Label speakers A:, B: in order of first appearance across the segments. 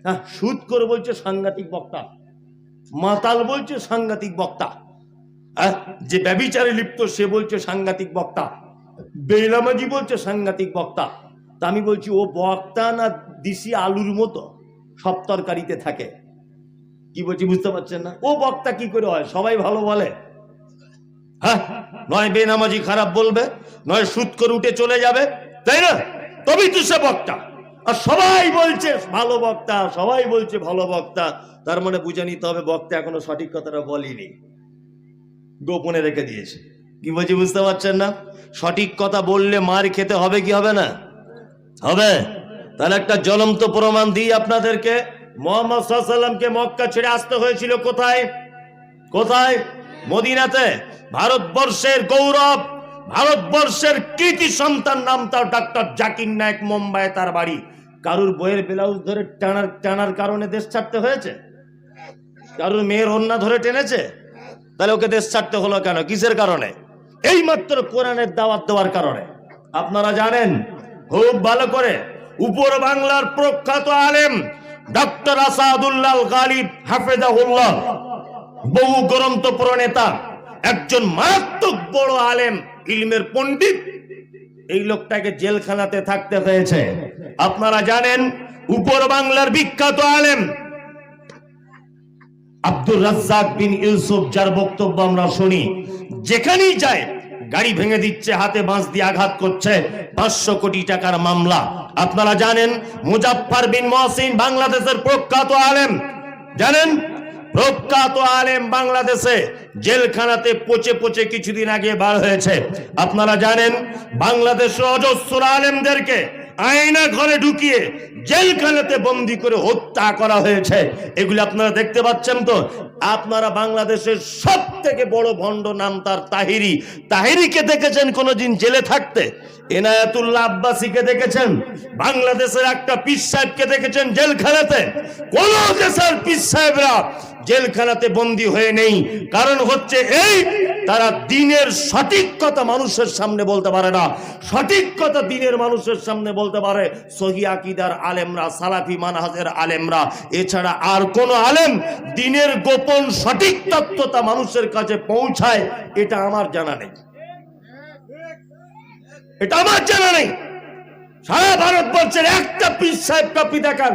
A: হ্যাঁ, সুদ করে বলছে সাংঘাতিক বক্তা, মাতাল বলছে সাংঘাতিক বক্তা, যে ব্যভিচারে লিপ্ত সে বলছে সাংঘাতিক বক্তা, বেনামাজি বলছে সাংঘাতিক বক্তা। তা আমি বলছি ও বক্তা না দিশি আলুর মতো সব তরকারিতে থাকে? কি বলছি বুঝতে পারছেন না? ও বক্তা কি করে হয়? সবাই ভালো বলে, হ্যাঁ, নয় বেনামাজি খারাপ বলবে, নয় সুদ করে উঠে চলে যাবে, তাই না? তবেই তো সে বক্তা। আর সবাই বলছে ভালো বক্তা, সবাই বলছে ভালো বক্তা, তার মানে বুঝে নিতে হবে বক্তা এখনো সঠিক কথাটা বলেনি, গোপনে রেখে দিয়েছে। কি বলছি বুঝতে পারছেন না? সঠিক কথা বললে মার খেতে হবে কি হবে না? হবে। তাহলে একটা জ্বলন্ত প্রমাণ দিই আপনাদেরকে। মুহাম্মদ সাল্লাল্লাহু আলাইহি ওয়াসাল্লামকে মক্কা ছেড়ে আসতে হয়েছিল কোথায়? কোথায়? মদিনাতে। ভারতবর্ষের গৌরব, ভারতবর্ষের কৃতি সন্তান, নাম তার ডাক্তার জাকির নায়েক, মুম্বাই তার বাড়ি। কারুর বইয়ের ব্লাউজ ধরে টানার কারণে দেশ ছাড়তে হয়েছে? কারুর মেয়ের ওন্না ধরে টেনেছে? তাহলে ওকে দেশ ছাড়তে হলো কেন? কিসের কারণে? এই মাত্র কোরআনের দাওয়াত দেওয়ার কারণে। আপনারা জানেন খুব ভালো করে, উপর বাংলার প্রখ্যাত আলেম ডক্টর আসাদুল্লাহ গালিব হাফেজাহুল্লাহ, বহু গ্রন্থ প্রণেতা, একজন মারাত্মক বড় আলেম, ইলমের পণ্ডিত, এই লোকটাকে জেলখানাতে থাকতে হয়েছে। আপনারা জানেন উপর বাংলার বিখ্যাত আলেম আব্দুর রাজ্জাক বিন ইউসুফ, যার বক্তব্য আমরা শুনি, যেখানেই যায় গাড়ি ভেঙে দিচ্ছে, হাতে বাঁশ দিয়ে আঘাত করছে, 500 কোটি টাকার মামলা। আপনারা জানেন মুজাফফর বিন মহসিন, বাংলাদেশের প্রখ্যাত আলেম, জানেন প্রখ্যাত আলেম, বাংলাদেশে জেলখানাতে পচে পচে কিছুদিন আগে বার হয়েছে। আপনারা জানেন বাংলাদেশের অজস্র আলেমদেরকে আয়না ঘরে ঢুকিয়ে জেলখানাতে বন্দী করে হত্যা করা হয়েছে। এগুলি আপনারা দেখতে পাচ্ছেন তো। আপনারা বাংলাদেশের সব থেকে বড় ভণ্ড, নাম তার তাহিরি, তাহিরিকে দেখেছেন কোনদিন জেলে থাকতে? এনায়েতুল্লাহ আব্বাসীকে দেখেছেন? বাংলাদেশের একটা পীর সাহেবকে দেখেছেন জেলখানাতে? কোন দেশের পীর সাহেবরা জেলখানাতে বন্দী হয়ে নেই। কারণ হচ্ছে এই, তারা দ্বীনের সঠিক কথা মানুষের সামনে বলতে পারে না। সঠিক কথা দ্বীনের মানুষের সামনে বলতে পারে সহিহ আকীদার আলেমরা, সালাফি মানহাজের আলেমরা। এছাড়া আর কোন আলেম দ্বীনের গোপন সঠিক তত্ত্বটা মানুষের কাছে পৌঁছায়, এটা আমার জানা নেই, এটা আমার জানা নেই। সারা ভারতবর্ষের একটা পীর সাহেব কাপি দেখান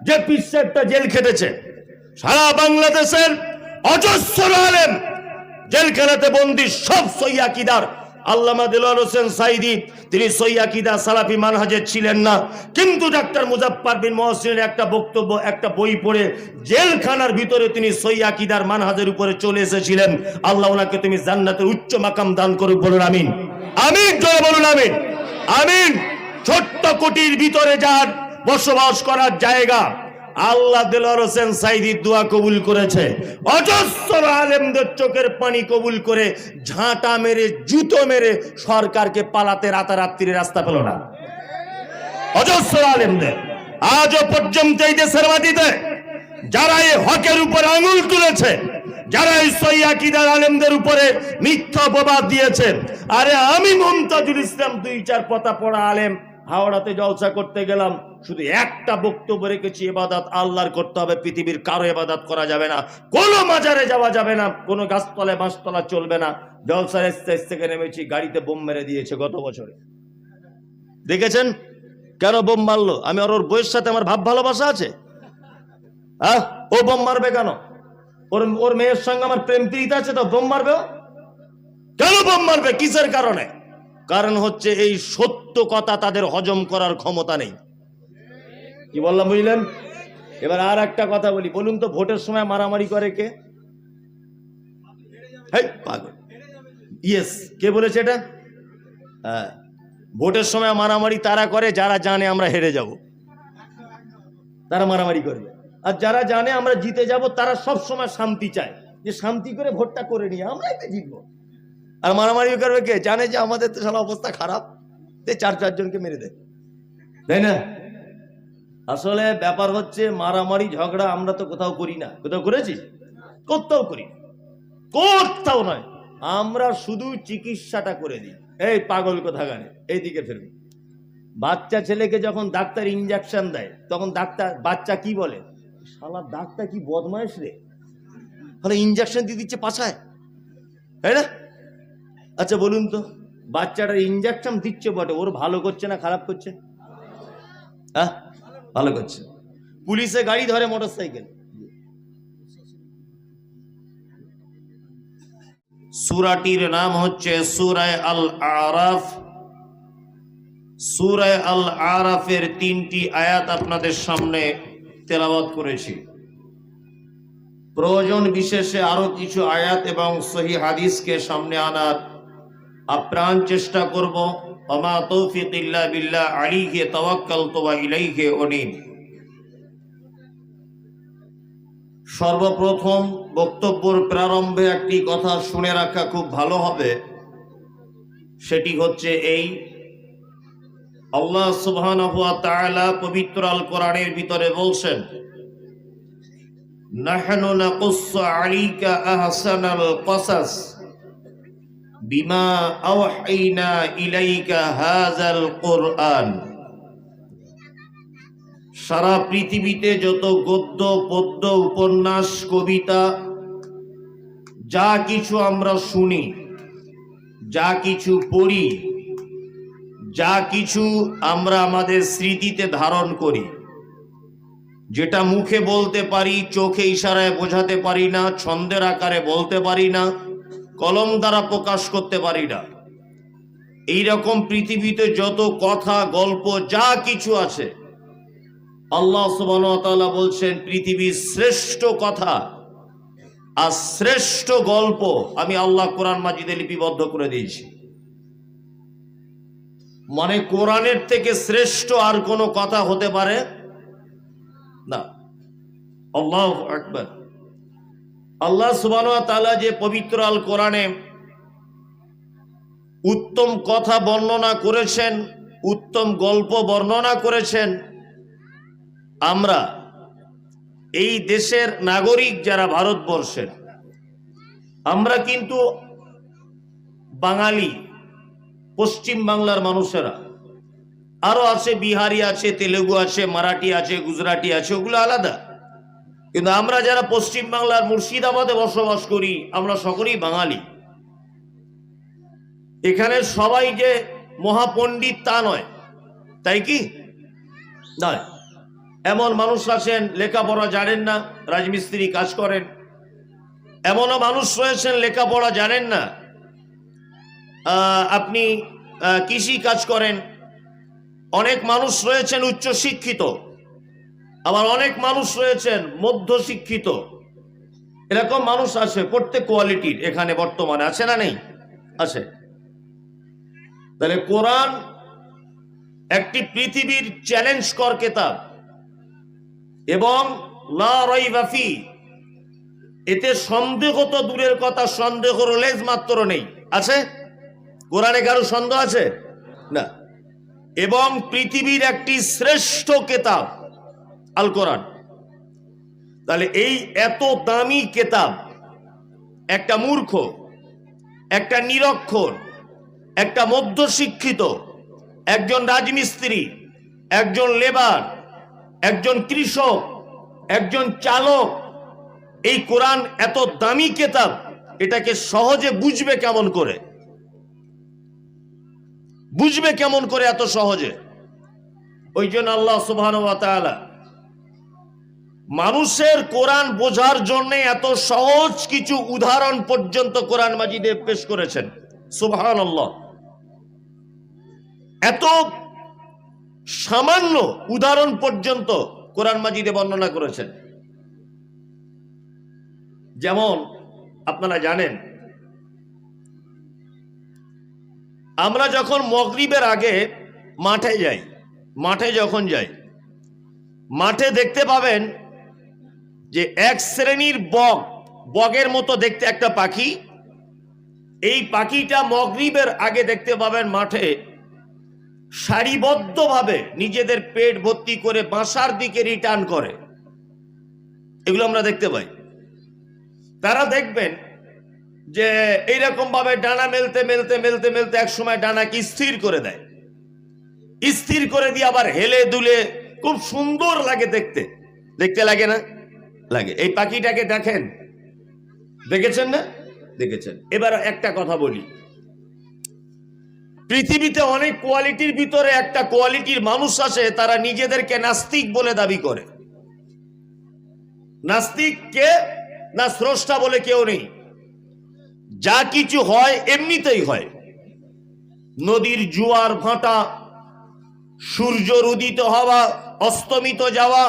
A: যে পীর সাহেবটা জেল খেটেছে। সারা বাংলাদেশের অজস্র আলেম জেলখানাতে বন্দী, সব সহিহ আকীদার। আল্লামা দেলোয়ার হোসেন সাঈদী, তিনি সহিহ আকীদা সালাফি মানহাজের ছিলেন না, কিন্তু ডাক্তার মুজাফফর বিন মহসিনের একটা বক্তব্য, একটা বই পড়ে জেলখানার ভিতরে তিনি সহিহ আকীদার মানহাজের উপরে চলে এসেছিলেন। আল্লাহ ওনাকে তুমি জান্নাতের উচ্চ মাকাম দান করুক, বলুন আমিন। আমিন, জয় বলুন আমিন। আমিন। ছোট্ট কোটির ভিতরে যার বসবাস করার জায়গা, আল্লাহ দেলোয়ার হোসেন সাঈদীর দোয়া কবুল করেছে। অজস্র আলেমদের চোখের পানি কবুল করে ঝাঁটা মেরে, জুতো মেরে সরকারকে পালাতে রাতারাত্রি রাস্তা পেল না। অজস্র আলেমদের আজও পর্যন্ত এই দেশের মাটিতে যারা এই হকের উপর আঙুল তুলেছে, যারা এই সহিহ আকীদার আলেমদের উপরে মিথ্যা অপবাদ দিয়েছে। আরে আমি মুমতাজুল ইসলাম, 2-4 পাতা পড়া আলেম, হাওড়াতে জলসা করতে গেলাম, শুধু একটা বক্তব্য রেখেছি, ইবাদত আল্লাহর করতে হবে, পৃথিবীর কারো ইবাদত করা যাবে না, কোনো মাজারে যাওয়া যাবে না, কোনো গাছতলায় বাঁশতলা চলবে না। জলসার স্টেজ থেকে নেমেছি, গাড়িতে বোম মেরে দিয়েছে গত বছরে। দেখেছেন কেন বোম মারলো? আমি ওর বইয়ের সাথে আমার ভাব ভালোবাসা আছে? হ্যাঁ, ও বোম মারবে কেন? ওর মেয়ের সঙ্গে আমার প্রেম প্রীতি আছে, তো বোম মারবে? কেন বোম মারবে? কিসের কারণে? কারণ হচ্ছে এই সত্য কথা তাদের হজম করার ক্ষমতা নেই। কি বললাম বুঝলেন? এবার আর একটা কথা বলি, বলুন তো ভোটের সময় মারামারি করে কে? পাগল, ইয়েস, কে বলেছে এটা? হ্যাঁ, ভোটের সময় মারামারি তারা করে যারা জানে আমরা হেরে যাব, তারা মারামারি করবে। আর যারা জানে আমরা জিতে যাব, তারা সব সময় শান্তি চায়, যে শান্তি করে ভোটটা করে নিয়ে আমরাই তো জিতবো। আর মারামারি করবে কে? জানে যে আমাদের তো সারা অবস্থা খারাপ, 4 জনকে মেরে দেয়, তাই না? আসলে ব্যাপার হচ্ছে মারামারি ঝগড়া আমরা তো কোথাও করি না। কোথাও করেছি? কোথাও করি, কোথাও নয়। আমরা শুধু চিকিৎসাটা করে দিই। এই পাগল কোথাকারে, এইদিকে ফেরবি, বাচ্চা ছেলেকে যখন ডাক্তার ইঞ্জেকশন দেয় তখন বাচ্চা কি বলে, শালা ডাক্তার কি বদমাইশ রে, তাহলে ইঞ্জেকশন দিয়ে দিচ্ছে পাছায়, তাই না? আচ্ছা বলুন তো, বাচ্চাটার ইঞ্জেকশন দিচ্ছে বটে, ওর ভালো করছে না খারাপ করছে? হ্যাঁ, ভালো করছে। পুলিশে গাড়ি ধরে মোটরসাইকেল। সূরাটির নাম হচ্ছে সূরা আল আরাফ। সূরা আল আরাফের 3টি আয়াত আপনাদের সামনে তেলাওয়াত করেছি। প্রয়োজন বিশেষে আরো কিছু আয়াত এবং সহিহ হাদিসকে সামনে আনার আপ্রাণ চেষ্টা করব। ওমা তৌফিক ইল্লা বিল্লাহ, আলাইহি তাওয়াক্কালতু ওয়া ইলাইহি উনীব। সর্বপ্রথম বক্তব্যের প্রারম্ভে একটি কথা শুনে রাখা খুব ভালো হবে। সেটি হচ্ছে এই, আল্লাহ সুবহানাহু ওয়া তাআলা পবিত্র আল কোরআনের ভিতরে বলছেন, নাহনু নাকুসসু আলাইকা আহসানাল কসাস বিমা আওহাইনা ইলাইকা হাযাল কুরআন। সারা পৃথিবীতে যত গদ্য পদ্য উপন্যাস কবিতা যা কিছু আমরা শুনি, যা কিছু পড়ি, যা কিছু আমরা আমাদের স্মৃতিতে ধারণ করি, যেটা মুখে বলতে পারি, চোখে ইশারায় বোঝাতে পারি না, ছন্দের আকারে বলতে পারি না, কলম দ্বারা প্রকাশ করতে পারি না, এইরকম পৃথিবীতে যত কথা গল্প যা কিছু আছে, আল্লাহ সুবহানাহু ওয়া তাআলা বলছেন পৃথিবীর শ্রেষ্ঠ কথা আর শ্রেষ্ঠ গল্প আমি আল্লাহ কোরআন মাজিদে লিপিবদ্ধ করে দিয়েছি। মানে কোরআনের থেকে শ্রেষ্ঠ আর কোনো কথা হতে পারে না। আল্লাহু আকবার। আল্লাহ সুবহানাহু ওয়া তাআলা যে পবিত্র আল কোরআনে উত্তম কথা বর্ণনা করেছেন, উত্তম গল্প বর্ণনা করেছেন, আমরা এই দেশের নাগরিক যারা ভারতবর্ষের, আমরা কিন্তু বাঙালি, পশ্চিম বাংলার মানুষেরা, আরো আছে বিহারি আছে, তেলেগু আছে, মারাঠি আছে, গুজরাটি আছে, ওগুলো আলাদা। কিন্তু আমরা যারা পশ্চিম বাংলার মুর্শিদাবাদে বসবাস করি, আমরা সকলেই বাঙালি। এখানে সবাই যে মহাপণ্ডিত তা নয়, তাই কি নয়? এমন মানুষ আছেন লেখাপড়া জানেন না, রাজমিস্ত্রি কাজ করেন। এমনও মানুষ রয়েছেন লেখাপড়া জানেন না, আপনি কৃষি কাজ করেন। অনেক মানুষ রয়েছেন উচ্চ শিক্ষিত, আবার অনেক মানুষ রয়েছেন মধ্যশিক্ষিত। এরকম মানুষ আছে প্রত্যেক কোয়ালিটির এখানে বর্তমানে, আছে না নেই? আছে। তাহলে কোরআন একটি পৃথিবীর চ্যালেঞ্জ কর কিতাব এবং লা রাইবা ফি, এতে সন্দেহ তো দূরের কথা, সন্দেহর লেজ মাত্র নেই। আছে কোরআনে কারো সন্দেহ আছে না? এবং পৃথিবীর একটি শ্রেষ্ঠ কিতাব আল কোরআন। তাহলে এই এত দামি কিতাব একটা মূর্খ, একটা নিরক্ষর, একটা মধ্যশিক্ষিত, একজন রাজমিস্ত্রি, একজন লেবার, একজন কৃষক, একজন চালক, এই কোরআন এত দামি কিতাব, এটাকে সহজে বুঝবে কেমন করে? বুঝবে কেমন করে এত সহজে? ওই জন্য আল্লাহ সুবহানাহু ওয়া তাআলা মানুষের কোরআন বোঝার জন্য এত সহজ কিছু উদাহরণ পর্যন্ত কোরআন মাজিদে পেশ করেছেন। সুবহানাল্লাহ। এত সামান্য উদাহরণ পর্যন্ত কোরআন মাজিদে বর্ণনা করেছেন। যেমন আপনারা জানেন, আমরা যখন মাগরিবের আগে মাঠে যাই, মাঠে যখন যাই, মাঠে দেখতে পাবেন যে এক শ্রেণীর বক, বগের মতো দেখতে একটা পাখি, এই পাখিটা মাগরিবের আগে দেখতে পাবেন মাঠে সারিবদ্ধভাবে নিজেদের পেট ভর্তি করে বাসার দিকে রিটার্ন করে। এগুলো আমরা দেখতে পাই। তারা দেখবেন যে এইরকম ভাবে ডানা মেলতে মেলতে মেলতে মেলতে এক সময় ডানাকে স্থির করে দেয়। স্থির করে দিয়ে আবার হেলে দুলে খুব সুন্দর লাগে দেখতে। দেখতে লাগে না? লাগে। এই পাখিটাকে দেখেন, দেখেছেন না? দেখেছেন। এবার একটা কথা বলি, পৃথিবীতে অনেক কোয়ালিটির ভিতরে একটা কোয়ালিটির মানুষ আছে, তারা নিজেদেরকে নাস্তিক বলে দাবি করে। নাস্তিক কে? না স্রষ্টা বলে কেউ নেই, যা কিছু হয় এমনিতেই হয়। নদীর জোয়ার ভাটা, সূর্যর উদিত হওয়া, অস্তমিত যাওয়া,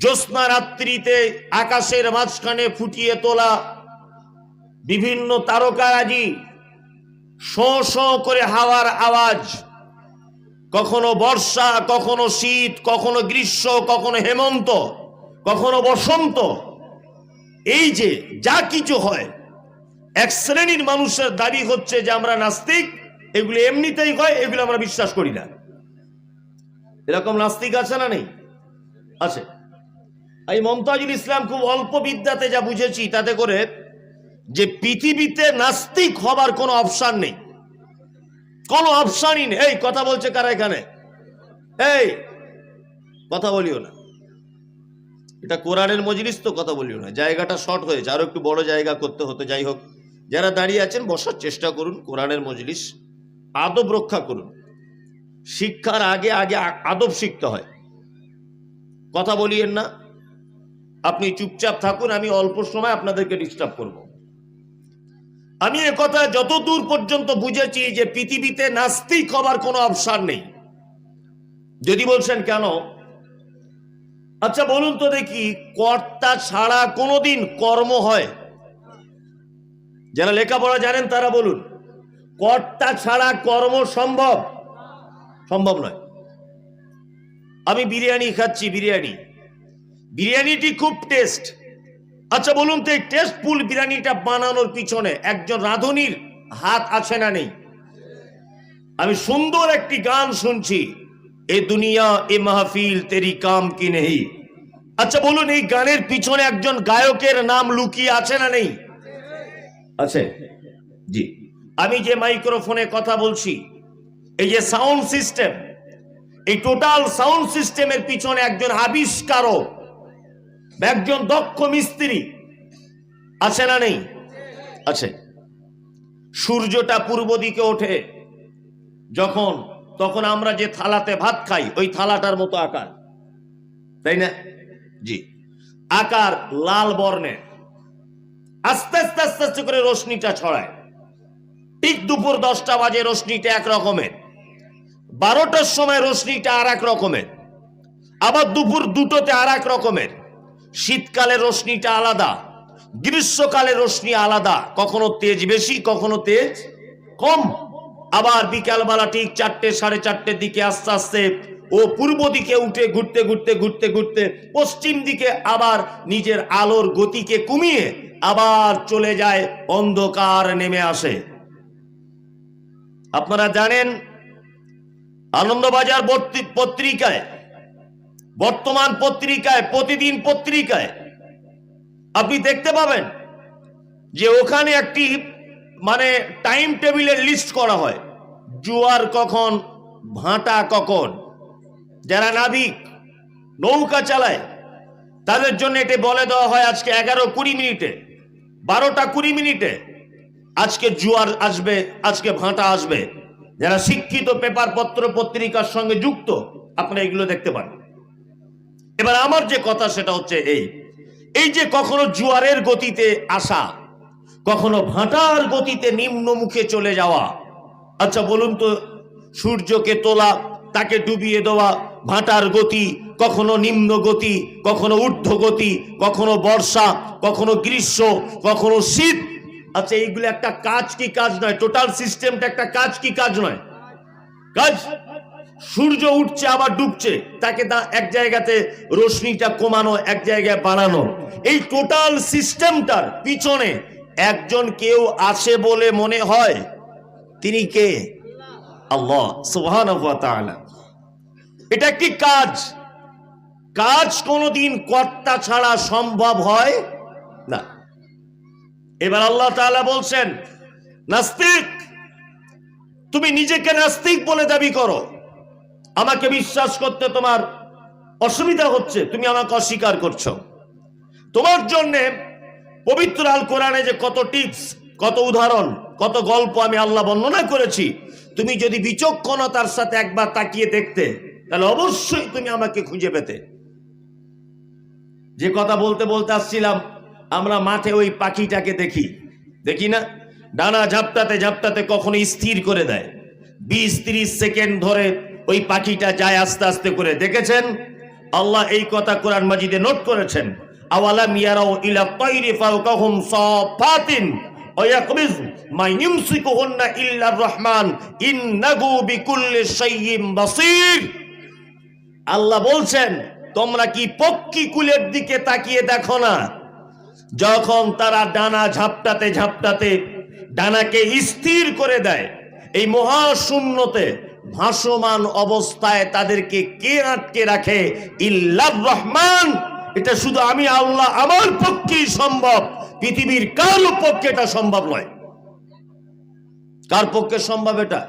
A: জ্যোৎস্না রাত্রিতে আকাশের মাঝখানে ফুটিয়ে তোলা বিভিন্ন তারকারাজি, শোঁ শোঁ করে হাওয়ার আওয়াজ, কখনো বর্ষা, কখনো শীত, কখনো গ্রীষ্ম, কখনো হেমন্ত, কখনো বসন্ত, এই যে যা কিছু হয়, এক শ্রেণীর মানুষের দাবি হচ্ছে যে আমরা নাস্তিক, এগুলো এমনিতেই হয়, এগুলো আমরা বিশ্বাস করি না। এরকম নাস্তিক আছে না নেই? আছে। এই মমতাজুল ইসলাম খুব অল্প বিদ্যাতে যা বুঝেছি তাতে করে যে পৃথিবীতে নাস্তিক হবার কোনো অপশন নেই, কোনো অপশনই নেই। এই কথা বলছে কারা এখানে? এই কথা বলিও না, এটা কোরআনের মজলিস তো, কথা বলিও না। জায়গাটা শর্ট হয়েছে, আরো একটু বড় জায়গা করতে হতো। যাই হোক, যারা দাঁড়িয়ে আছেন বসার চেষ্টা করুন, কোরআনের মজলিস, আদব রক্ষা করুন। শিক্ষার আগে আগে আদব শিখতে হয়। কথা বলিয়েন না, আপনি চুপচাপ থাকুন, আমি অল্প সময় আপনাদেরকে ডিস্টার্ব করব। আমি একথা যতদূর পর্যন্ত বুঝেছি যে পৃথিবীতে নাস্তিক হবার কোনো অপশন নেই। যদি বলছেন কেন, আচ্ছা বলুন তো দেখি, কর্তা ছাড়া কোনোদিন কর্ম হয়? যারা লেখাপড়া জানেন তারা বলুন, কর্তা ছাড়া কর্ম সম্ভব? সম্ভব নয়। আমি বিরিয়ানি খাচ্ছি, বিরিয়ানিটি খুব টেস্ট। আচ্ছা বলুন তো, এই টেস্টফুল বিরিয়ানিটা বানানোর পিছনে একজন রাঁধুনির হাত আছে না নেই? আমি সুন্দর একটি গান শুনছি, এ দুনিয়া এ মাহফিল তেরি কাম কি নেই। আচ্ছা বলুন, এই গানের পিছনে একজন গায়কের নাম লুকিয়ে আছে না নেই? আছে। জি, আমি যে মাইক্রোফোনে কথা বলছি, এই যে সাউন্ড সিস্টেম, এই টোটাল সাউন্ড সিস্টেমের পিছনে একজন আবিষ্কারক, একজন দক্ষ মিস্ত্রি আছে না নেই? আছে। সূর্যটা পূর্ব দিকে ওঠে যখন, তখন আমরা যে থালাতে ভাত খাই ওই থালাটার মতো আকার, তাই না? জি, আকার লাল বর্ণের। আস্তে আস্তে আস্তে আস্তে করে রশ্মিটা ছড়ায়। ঠিক দুপুর 10টা বাজে রশ্মিটা এক রকমের, 12টার সময় রশ্মিটা আর এক রকমের, আবার দুপুর 2টোতে আর এক রকমের। শীতকালে রশ্মিটা আলাদা, গ্রীষ্মকালে রশ্মি আলাদা, কখনো তেজ বেশি, কখনো তেজ কম। আবার বিকালবেলা ঠিক 4টে 4:30 দিকে আস্তে আস্তে ও পূর্ব দিকে উঠে ঘুরতে ঘুরতে ঘুরতে ঘুরতে পশ্চিম দিকে আবার নিজের আলোর গতিকে কমিয়ে আবার চলে যায়, অন্ধকার নেমে আসে। আপনারা জানেন, আনন্দবাজার পত্রিকায়, বর্তমান পত্রিকায়, প্রতিদিন পত্রিকায় আপনি দেখতে পাবেন যে ওখানে একটি মানে টাইম টেবিলের লিস্ট করা হয়, জোয়ার কখন, ভাটা কখন। যারা নাবিক নৌকা চালায় তাদের জন্য এটা বলে দেওয়া হয় আজকে 11:20 মিনিটে, 12টা 20 মিনিটে আজকে জোয়ার আসবে, আজকে ভাটা আসবে। যারা শিক্ষিত, পেপার পত্র পত্রিকার সঙ্গে যুক্ত, আপনারা এগুলো দেখতে পান। এবার আমার যে কথা সেটা হচ্ছে এই যে কখনো জোয়ারের গতিতে আসা, কখনো ভাটার গতিতে নিম্নমুখে চলে যাওয়া। আচ্ছা বলুন তো, সূর্যকে তোলা, তাকে ডুবিয়ে দেওয়া, ভাটার গতি, কখনো নিম্ন গতি, কখনো ঊর্ধ্ব গতি, কখনো বর্ষা, কখনো গ্রীষ্ম, কখনো শীত। আচ্ছা এইগুলো একটা কাজ কি কাজ নয়? টোটাল সিস্টেমটা একটা কাজ কি কাজ নয়? কাজ। সূর্য উঠছে আবার ডুবছে, তাকে এক জায়গাতে রশ্মিটা কমানো, এক জায়গায় বাড়ানো, এই টোটাল সিস্টেমটার পিছনে একজন কেউ আছে বলে মনে হয়। তিনি কে? আল্লাহ সুবহানাহু ওয়া তাআলা। এটা একটি কাজ, কাজ কোনোদিন কর্তা ছাড়া সম্ভব হয় না। এবার আল্লাহ তাআলা বলছেন, নাস্তিক, তুমি নিজেকে নাস্তিক বলে দাবি করো, আমাকে বিশ্বাস করতে তোমার অসুবিধা হচ্ছে, তুমি আমাকে অস্বীকার করছো। তোমার জন্য পবিত্র আল কোরআনে যে কত টিপস, কত উদাহরণ, কত গল্প আমি আল্লাহ বর্ণনা করেছি, তুমি যদি বিচক্ষণতার সাথে একবার তাকিয়ে দেখতে, তাহলে অবশ্যই তুমি আমাকে খুঁজে পেতে। যে কথা বলতে বলতে আসছিলাম, আমরা মাঠে ওই পাখিটাকে দেখি না, ডানা ঝাপটাতে ঝাপটাতে কখনো স্থির করে দেয়, 20-30 সেকেন্ড ধরে ওই পাখিটা যায় আস্তে আস্তে করে। দেখেছেন? আল্লাহ এই কথা কোরআন মাজিদে নোট করেছেন, আওয়ালাম ইয়ারাউ ইলা তায়রি ফাওকাহুম সাফাতিন ওয়া ইয়াকবিজ মা ইউমসিকুহুন্না ইল্লার রহমান ইন্নাহু বিকুল্লি শাইইন বাসীর। আল্লাহ বলছেন, তোমরা কি পক্ষী কুলের দিকে তাকিয়ে দেখো না, যখন তারা ডানা ঝাপটাতে ঝাপটাতে ডানাকে স্থির করে দেয়, এই মহাশূন্যতে ভাসমান অবস্থায় তাদেরকে কে আটকে রাখে? ইল্লার রহমান। এটা শুধু আমি আল্লাহ আমার পক্ষেই সম্ভব, পৃথিবীর কারো পক্ষে এটা সম্ভব নয়। কার পক্ষে সম্ভব এটা?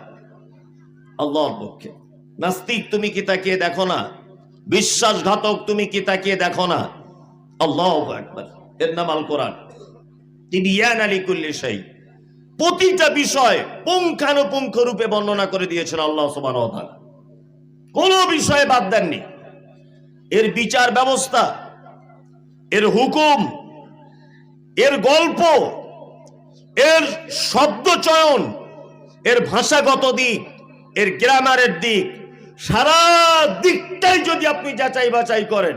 A: আল্লাহর পক্ষে। নাস্তিক তুমি কি তাকিয়ে দেখো না? বিশ্বাসঘাতক তুমি কি তাকিয়ে দেখো না? আল্লাহু আকবার। এর নাম আল কোরআন। তিবিয়ান লিকুল্লি শাই। প্রতিটা বিষয় পুঙ্খানুপুঙ্খ রূপে বর্ণনা করে দিয়েছেন আল্লাহ সুবহানাহু ওয়া তাআলা, কোনো বিষয়ে বাদ দেননি। এর বিচার ব্যবস্থা, এর হুকুম, এর গল্প, এর শব্দ চয়ন, এর ভাষাগত দিক, এর গ্রামারের দিক, সারা দিকটাই যদি আপনি যাচাই বাছাই করেন,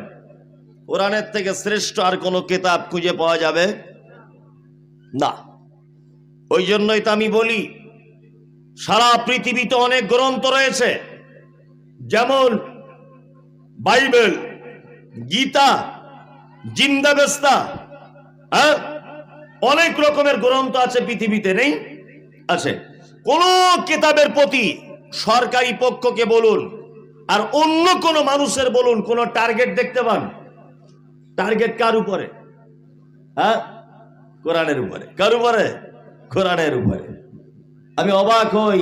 A: কোরআনের থেকে শ্রেষ্ঠ আর কোনো কিতাব খুঁজে পাওয়া যাবে না। ওই জন্যই তো আমি বলি, সারা পৃথিবীতে অনেক গ্রন্থ রয়েছে, যেমন বাইবেল, গীতা, জিন্দাবেস্তা, অনেক রকমের গ্রন্থ আছে পৃথিবীতে, নেই? আছে। কোন কিতাবের প্রতি সরকারি পক্ষকে বলুন আর অন্য কোন মানুষের বলুন, কোন টার্গেট দেখতে পান? টার্গেট কার উপরে? কোরআনের উপরে। কার উপরে? কোরআনের উপরে। আমি অবাক হই,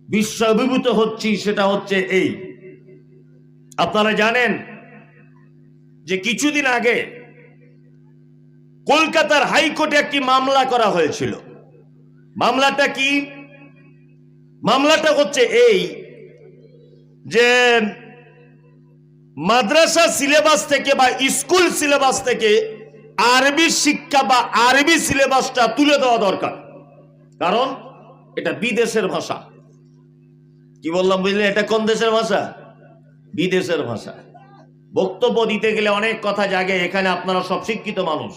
A: বিশ্ব অভিভূত হচ্ছি, সেটা হচ্ছে এই, আপনারা জানেন যে কিছুদিন আগে কলকাতার হাইকোর্টে একটি মামলা করা হয়েছিল। মামলাটা কি? মামলাটা হচ্ছে এই যে মাদ্রাসা সিলেবাস থেকে বা স্কুল সিলেবাস থেকে আরবি শিক্ষা বা আরবি সিলেবাসটা তুলে দেওয়া দরকার, কারণ এটা বিদেশের ভাষা। কি বললাম বুঝলে? এটা কোন দেশের ভাষা? বিদেশের ভাষা। বক্তব্য দিতে গেলে অনেক কথা জাগে, এখানে আপনারা সব শিক্ষিত মানুষ।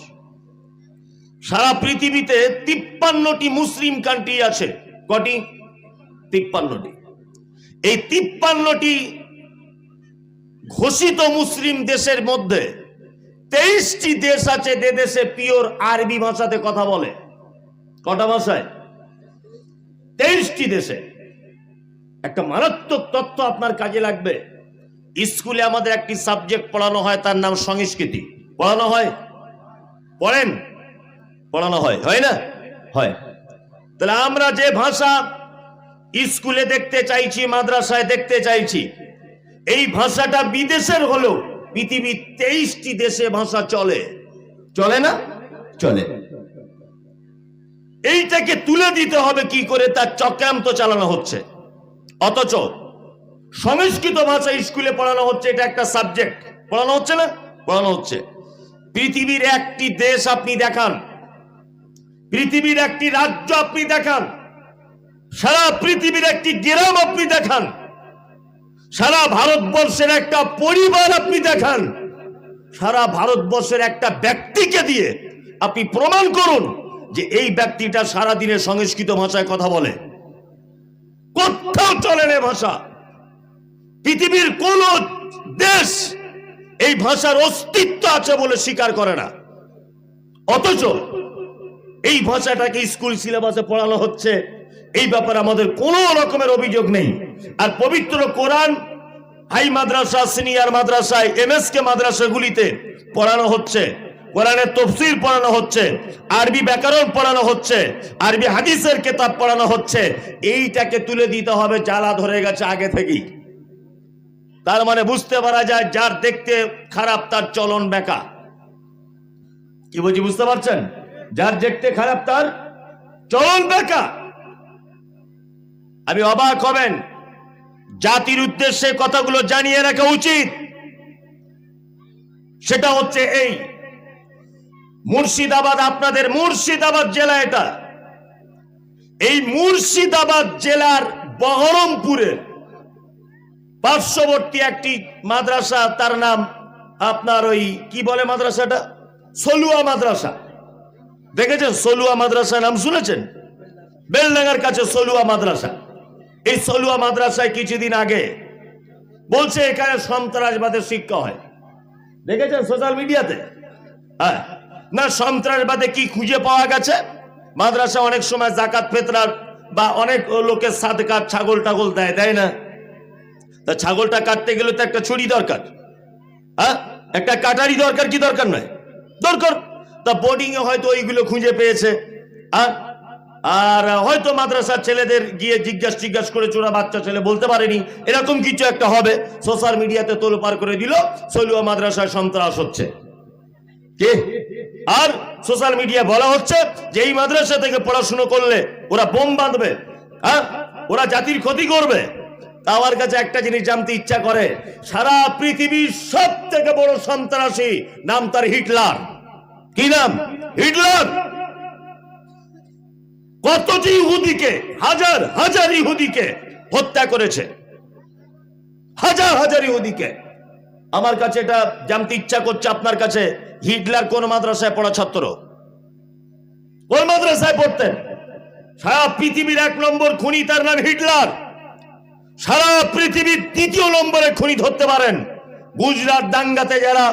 A: সারা পৃথিবীতে 53টি মুসলিম কান্ট্রি আছে। কটি? 53টি। এই 53টি ঘোষিত মুসলিম দেশের মধ্যে 23টি দেশ আছে যে দেশে পিওর আরবি ভাষাতে কথা বলে। কটা ভাষায়? 23টি দেশে। একটা মারাত্মক তথ্য আপনার কাজে লাগবে। স্কুলে আমাদের একটি সাবজেক্ট পড়ানো হয়, তার নাম সংস্কৃতি। পড়ানো হয়? পড়েন? পড়ানো হয়? হয় না? হয়। তাহলে আমরা যে ভাষা স্কুলে দেখতে চাইছি, মাদ্রাসায় দেখতে চাইছি, এই ভাষাটা বিদেশের হলো পৃথিবীর 23টি দেশে ভাষা চলে। চলে না? চলে। এইটাকে তুলে দিতে হবে কি করে, তার চক্রান্ত চালানো হচ্ছে। অথচ সংস্কৃত ভাষা স্কুলে পড়ানো হচ্ছে, এটা একটা সাবজেক্ট। পড়ানো হচ্ছে না? পড়ানো হচ্ছে। পৃথিবীর একটি দেশ আপনি দেখান, পৃথিবীর একটি রাজ্য আপনি দেখান, সারা পৃথিবীর একটি গ্রাম আপনি দেখান, সারা ভারতবর্ষের একটা পরিবার আপনি দেখান, সারা ভারতবর্ষের একটা ব্যক্তিকে দিয়ে আপনি প্রমাণ করুন যে এই ব্যক্তিটা সারাদিনে সংস্কৃত ভাষায় কথা বলে। কোথাও চলে না ভাষা। পৃথিবীর কোন দেশ এই ভাষার অস্তিত্ব আছে বলে স্বীকার করে না, অথচ এই ভাষাটাকে স্কুল সিলেবাসে পড়ানো হচ্ছে। এই ব্যাপারে আমাদের কোনো রকমের অভিযোগ নেই। আর পবিত্র কোরআন হাই মাদ্রাসা, সিনিয়র মাদ্রাসায়, এমএসকে মাদ্রাসাগুলিতে পড়ানো হচ্ছে, কোরআনের তাফসীর পড়ানো হচ্ছে, আরবি ব্যাকরণ পড়ানো হচ্ছে, আরবি হাদিসের কিতাব পড়ানো হচ্ছে। এইটাকে তুলে দিতে হবে, জ্বালা ধরে গেছে আগে থেকেই। তার মানে বুঝতে পারা যায় যার দেখতে খারাপ তার চলন বেকা। কি বলছি বুঝতে পারছেন? যার দেখতে খারাপ তার চলন বেকা। আমি অবাক হবেন, জাতির উদ্দেশ্যে কথাগুলো জানিয়ে রাখা উচিত। সেটা হচ্ছে এই মুর্শিদাবাদ, আপনাদের মুর্শিদাবাদ জেলা, এটা এই মুর্শিদাবাদ জেলার বহরমপুরের পার্শ্ববর্তী একটি মাদ্রাসা, তার নাম আপনার ওই কি বলে মাদ্রাসাটা, সলুয়া মাদ্রাসা। দেখেছেন সলুয়া মাদ্রাসা নাম শুনেছেন? বেলডাঙ্গার কাছে সলুয়া মাদ্রাসা। এই সলুয়া মাদ্রাসায় কিছুদিন আগে বলছে এখানে সন্ত্রাসবাদের শিক্ষা হয়। দেখেছেন সোশ্যাল মিডিয়াতে? হ্যাঁ না, সন্ত্রাসবাদে কি খুঁজে পাওয়া গেছে? মাদ্রাসা অনেক সময় জাকাত ফিতরার বা অনেক লোকের সাদকা ছাগল টাগল দেয় না? তা ছাগলটা কাটতে গেলে তো একটা ছুরি দরকার, হ্যাঁ একটা কাটারি দরকার, কি দরকার নয়? দরকার। তা বোর্ডিং এ হয়তো ওইগুলো খুঁজে পেয়েছে, আর হয়তো মাদ্রাসার ছেলেদের গিয়ে জিজ্ঞাসা করে চোরা বাচ্চা ছেলে বলতে পারেনি, এরকম কিছু একটা হবে। সোশ্যাল মিডিয়াতে তোলপাড় করে দিল সলুয়া মাদ্রাসায় সন্ত্রাস হচ্ছে। কে? আর সোশ্যাল মিডিয়া বলা হচ্ছে যে এই মাদ্রাসা থেকে পড়াশুনো করলে ওরা বোম বাঁধবে, হ্যাঁ ওরা জাতির ক্ষতি করবে। আমার কাছে একটা জিনিস জানতে ইচ্ছা করে, সারা পৃথিবীর সব থেকে বড় সন্ত্রাসী নাম তার হিটলার। কি নাম? হিটলার। কতটি ইহুদিকে, হাজার হাজার ইহুদিকে হত্যা করেছে, হাজার হাজার ইহুদিকে। আমার কাছে এটা জানতে ইচ্ছা করছে আপনার কাছে, হিটলার কোন মাদ্রাসায় পড়া ছাত্র? কোন মাদ্রাসায় পড়তেন? সারা পৃথিবীর 1 নম্বর খুনি, তার নাম হিটলার। সারা পৃথিবীর 2য় নম্বরে খুনি ধরতে পারেন। গুজরাট দাঙ্গাতে যারা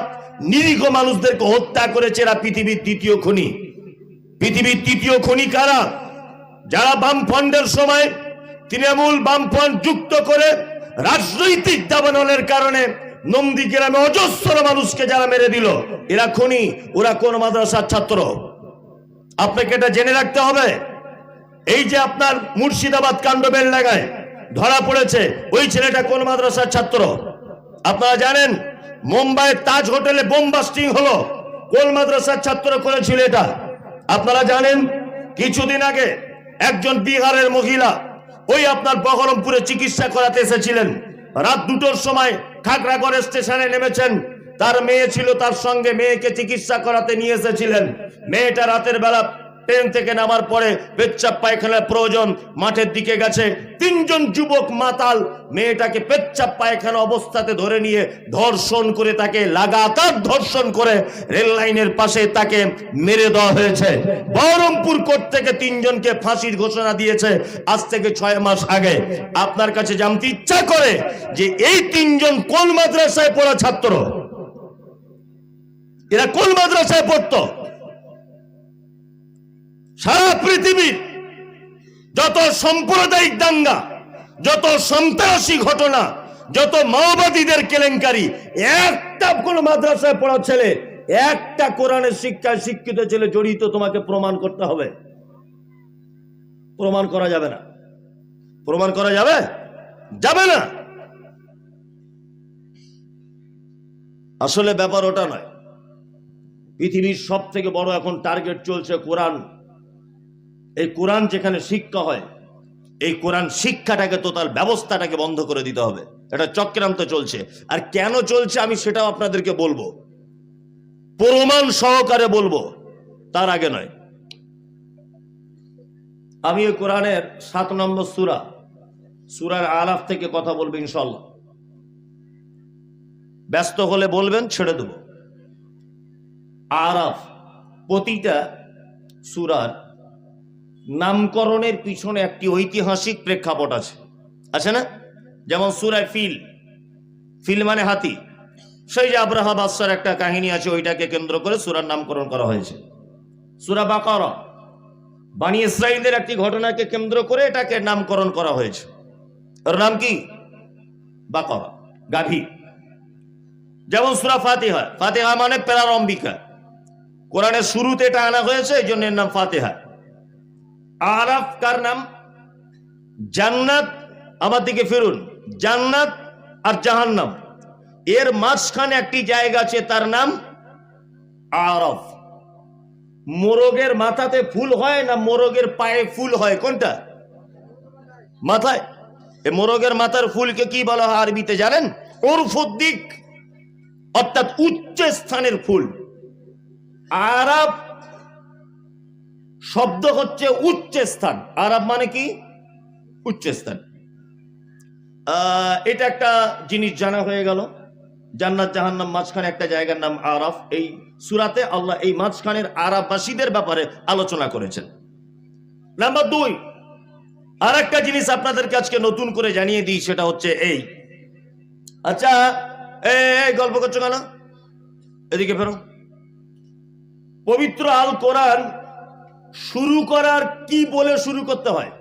A: নিরীহ মানুষদেরকে হত্যা করেছে এরা পৃথিবীর 2য় খুনি। পৃথিবীর 3য় খুনি কারা? যারা বামফ্রন্টের সময় তৃণমূল বামফ্রন্ট যুক্ত করে রাজনৈতিক দাবানলের কারণে নন্দীগ্রামে অজস্র মানুষকে যারা মেরে দিল, এরা খুনি। ওরা কোন মাদ্রাসার ছাত্র? আপনাকে এটা জেনে রাখতে হবে। এই যে আপনার মুর্শিদাবাদ কাণ্ড বেলডাঙ্গায় ধরা পড়েছে, ওই ছেলেটা কোন মাদ্রাসার ছাত্র? আপনারা জানেন মুম্বাইয়ের তাজ হোটেলে বোম বাস্টিং হলো, কোন মাদ্রাসার ছাত্র করেছিল এটা? আপনারা জানেন কিছুদিন আগে একজন বিহারের মহিলা ওই আপনার বহরমপুরে চিকিৎসা করাতে এসেছিলেন। রাত 2টোর সময় খাগড়াগড় স্টেশনে নেমেছেন, তার মেয়ে ছিল তার সঙ্গে, মেয়েকে চিকিৎসা করাতে নিয়ে এসেছিলেন। মেয়েটা রাতের বেলা ট্রেন থেকে নামার পরে পেচ্ছাপ পায়খানার প্রয়োজন, মাঠের দিকে গেছে। 3 জন যুবক মাতাল মেয়েটাকে পেচ্ছাপ পায়খানা অবস্থাতে ধরে নিয়ে ধর্ষণ করে, তাকে লাগাতার ধর্ষণ করে রেল লাইনের পাশে তাকে মেরে দেওয়া হয়েছে। বহরমপুর কোর্ট থেকে 3 জনকে ফাঁসির ঘোষণা দিয়েছে আজ থেকে 6 মাস আগে। আপনার কাছে জানতে ইচ্ছা করে যে এই 3 জন কোন মাদ্রাসায় পড়া ছাত্র? এরা কোন মাদ্রাসায় পড়তো? সারা পৃথিবীর যত সাম্প্রদায়িক দাঙ্গা, যত সন্ত্রাসী ঘটনা, যত মাওবাদীদের কেলেঙ্কারি, একটা কোন মাদ্রাসায় পড়া ছেলে, একটা কোরআনের শিক্ষায় শিক্ষিত ছেলে জড়িত তোমাকে প্রমাণ করতে হবে। প্রমাণ করা যাবে না। প্রমাণ করা যাবে? যাবে না। আসলে ব্যাপার ওটা নয়। পৃথিবীর সব থেকে বড় এখন টার্গেট চলছে কোরআন। এই কোরআন যেখানে শিক্ষা হয়, এই কোরআন শিক্ষাটাকে, টোটাল ব্যবস্থাটাকে বন্ধ করে দিতে হবে। এটা চক্রান্ত চলছে। আর কেন চলছে আমি সেটাও আপনাদেরকে বলবো, প্রমাণ সহকারে বলবো, তার আগে নয়। আমি এই কোরআনের 7 নম্বর সূরা আরাফ থেকে কথা বলবো ইনশাআল্লাহ। ব্যস্ত হলে বলবেন, ছেড়ে দেব। আরাফ, প্রতিটা সূরার নামকরণের পিছনে একটি ঐতিহাসিক প্রেক্ষাপট আছে না? যেমন সূরা ফিল মানে হাতি, সেই যে আব্রাহা বাদশার একটা কাহিনী আছে, ওইটাকে কেন্দ্র করে সূরার নামকরণ করা হয়েছে। সূরা বাকারা, বনী ইসরাইলের একটি ঘটনাকে কেন্দ্র করে এটাকে নামকরণ করা হয়েছে। ওর নাম কি? বাকারা, গাভী। যেমন সূরা ফাতিহা মানে প্রারম্ভিকা, কোরআনের শুরুতে এটা আনা হয়েছে, এই জন্য এর নাম ফাতিহা। আরাফ কার নাম? জান্নাত। আমার দিকে ফিরুন। জান্নাত আর জাহান্নাম, এর মাঝখানে একটি জায়গা আছে, তার নাম আরাফ। মোরগের মাথাতে ফুল হয় না মোরগের পায়ে ফুল হয়? কোনটা? মাথায়। এ মোরগের মাথার ফুলকে কি বলা হয় আরবিতে জানেন? উরফুদ্দিক, অর্থাৎ উচ্চ স্থানের ফুল। আরাফ শব্দ হচ্ছে উচ্চ স্থান। আরাফ মানে কি? উচ্চ স্থান। এটা একটা জিনিস জানা হয়ে গেল। জান্নাত জাহান্নাম মাঝখানে একটা জায়গার নাম আরাফ। এই সূরাতে আল্লাহ এই মাঝখানের আরাফবাসীদের ব্যাপারে আলোচনা করেছেন। নাম্বার 2, আর একটা জিনিস আপনাদেরকে আজকে নতুন করে জানিয়ে দিই, সেটা হচ্ছে এই, আচ্ছা এই গল্প করছো কেন? এদিকে ফেরো। পবিত্র আল কোরআন শুরু করার কি বলে শুরু করতে হয়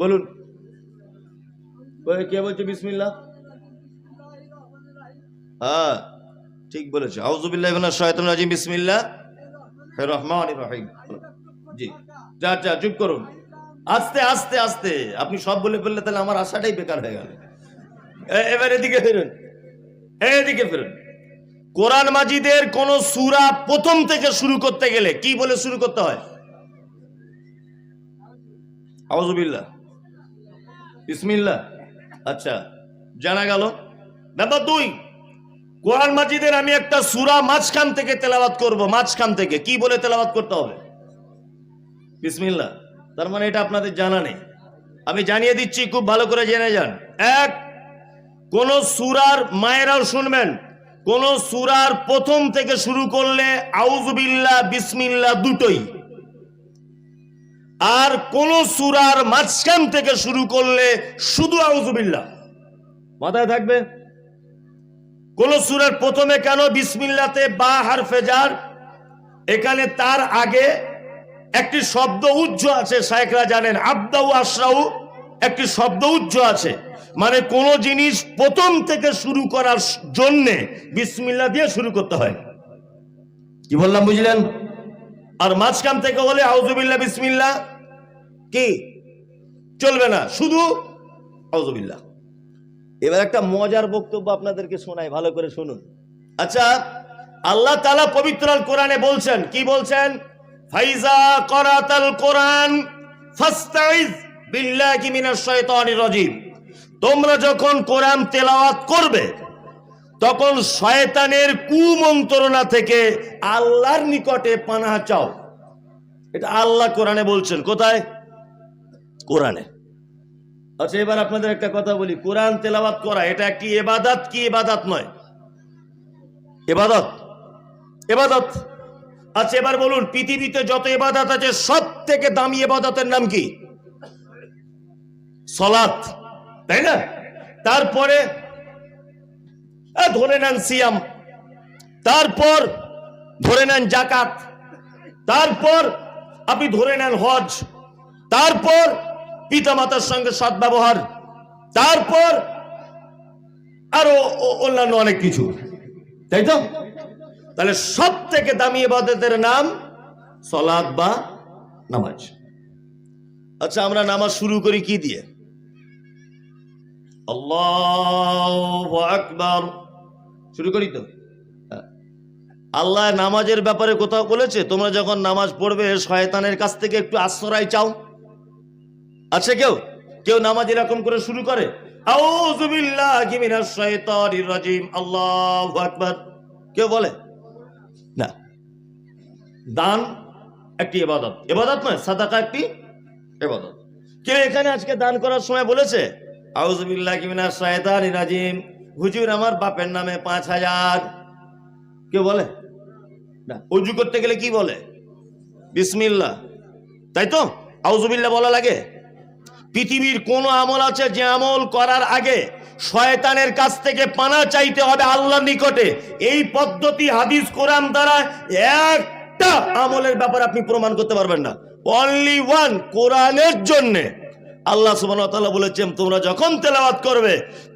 A: বলুন? কে বলছে বিসমিল্লাহ? হ্যাঁ ঠিক বলেছে, আউযুবিল্লাহি মিনাশ শাইতানির রাজিম, বিসমিল্লাহির রহমানির রহিম। জি, যা যা চুপ করুন, আস্তে আস্তে আস্তে। আপনি সব বলে ফেললে তাহলে আমার আশাটাই বেকার হয়ে গেল। এবার এদিকে ফিরুন, এদিকে ফিরুন। কোরআন মাজিদের কোন সূরা প্রথম থেকে শুরু করতে গেলে কি বলে শুরু করতে হয়? আউযুবিল্লাহ, বিসমিল্লাহ। আচ্ছা, জানা গেল। নাম্বার 2, কোরআন মাজিদের আমি একটা সূরা মাঝখান থেকে তেলাওয়াত করব। মাঝখান থেকে কি বলে তেলাওয়াত করতে হবে? বিসমিল্লাহ। তার মানে এটা আপনাদের জানা নেই, আমি জানিয়ে দিচ্ছি, খুব ভালো করে জেনে যান। এক, কোন সূরার, মায়েরাও শুনবেন, কোন সূরার প্রথম থেকে শুরু করলে আউযুবিল্লাহ বিসমিল্লাহ দুটোই, আর কোন সূরার মাঝখান থেকে শুরু করলে শুধু আউযুবিল্লাহ। মাথায় থাকবে। কোন সূরার প্রথমে কেন বিসমিল্লাহতে বা হারফে জার, এখানে তার আগে একটি শব্দ উজ্জ আছে, শায়েখরা জানেন, আবদাউ আশরাউ, একটি শব্দ উজ্জ আছে, মানে কোন জিনিস প্রথম থেকে শুরু করার জন্যে বিসমিল্লাহ দিয়ে শুরু করতে হয়। কি বললাম বুঝলেন? আর মাঝখান থেকে হলে আউযুবিল্লাহ বিসমিল্লাহ কি চলবে না, শুধু আউযুবিল্লাহ। এবার একটা মজার বক্তব্য আপনাদেরকে শোনাই, ভালো করে শুনুন। আচ্ছা, আল্লাহ তাআলা পবিত্র আল কোরআনে বলছেন, কি বলছেন? ফাইজা করাতাল কোরআন ফাস্তাইজ বিল্লাহি মিনাশ শাইতানির রাজিম। তোমরা যখন কোরআন তেলাওয়াত করবে তখন শয়তানের কুমন্ত্রণা থেকে আল্লাহর নিকটে পানাহ চাও। এটা আল্লাহ কোরআনে বলছেন। কোথায়? কোরআনে। আচ্ছা, এবার আপনাদের একটা কথা বলি, কোরআন তেলাওয়াত করা এটা একটি ইবাদত কি ইবাদত নয়? ইবাদত, ইবাদত। আচ্ছা, এবার বলুন, পৃথিবীতে যত ইবাদত আছে সব থেকে দামি ইবাদতের নাম কি? সালাত, তাই না? তারপরে ধরে নেন সিয়াম, তারপর ধরে নেন যাকাত, তারপর আপনি ধরে নেন হজ, তারপর পিতামাতার সঙ্গে সদ্ব্যবহার, তারপর আরো অন্যান্য অনেক কিছু, তাই তো? তাহলে সব থেকে দামি ইবাদতের নাম সালাত বা নামাজ। আচ্ছা, আমরা নামাজ শুরু করি কি দিয়ে? আল্লাহু আকবার শুরু করি তো। আল্লাহ নামাজের ব্যাপারে কোথাও বলেছে তোমরা যখন নামাজ পড়বে শয়তানের কাছ থেকে একটু আশ্রয় চাও? আছে কেউ কেউ নামাজ এরকম করে শুরু করে? আউযু বিল্লাহি মিনাশ শাইতানির রাজিম, আল্লাহু আকবার, কেউ বলে না। দান একটি ইবাদত, ইবাদত নয়, সাদাকা একটি ইবাদত। কেউ এখানে আজকে দান করার সময় বলেছে আউযু বিল্লাহি মিনাশ শাইতানির রাজিম, হুজুর আমার বাপের নামে 5000? কেউ বলে না। ওযু করতে গেলে কি বলে? বিসমিল্লাহ, তাই তো? আউযু বিল্লাহ বলা লাগে। পৃথিবীর কোন আমল আছে যে আমল করার আগে শয়তানের কাছ থেকে পানা চাইতে হবে আল্লাহর নিকটে? এই পদ্ধতি হাদিস কোরআন দ্বারা একটা আমলের ব্যাপারে আপনি প্রমাণ করতে পারবেন না। অনলি ওয়ান, কোরআনের জন্য আল্লাহ সুবহানাহু ওয়া তাআলা বলেছেন তোমরা যখন তেলাওয়াত করবে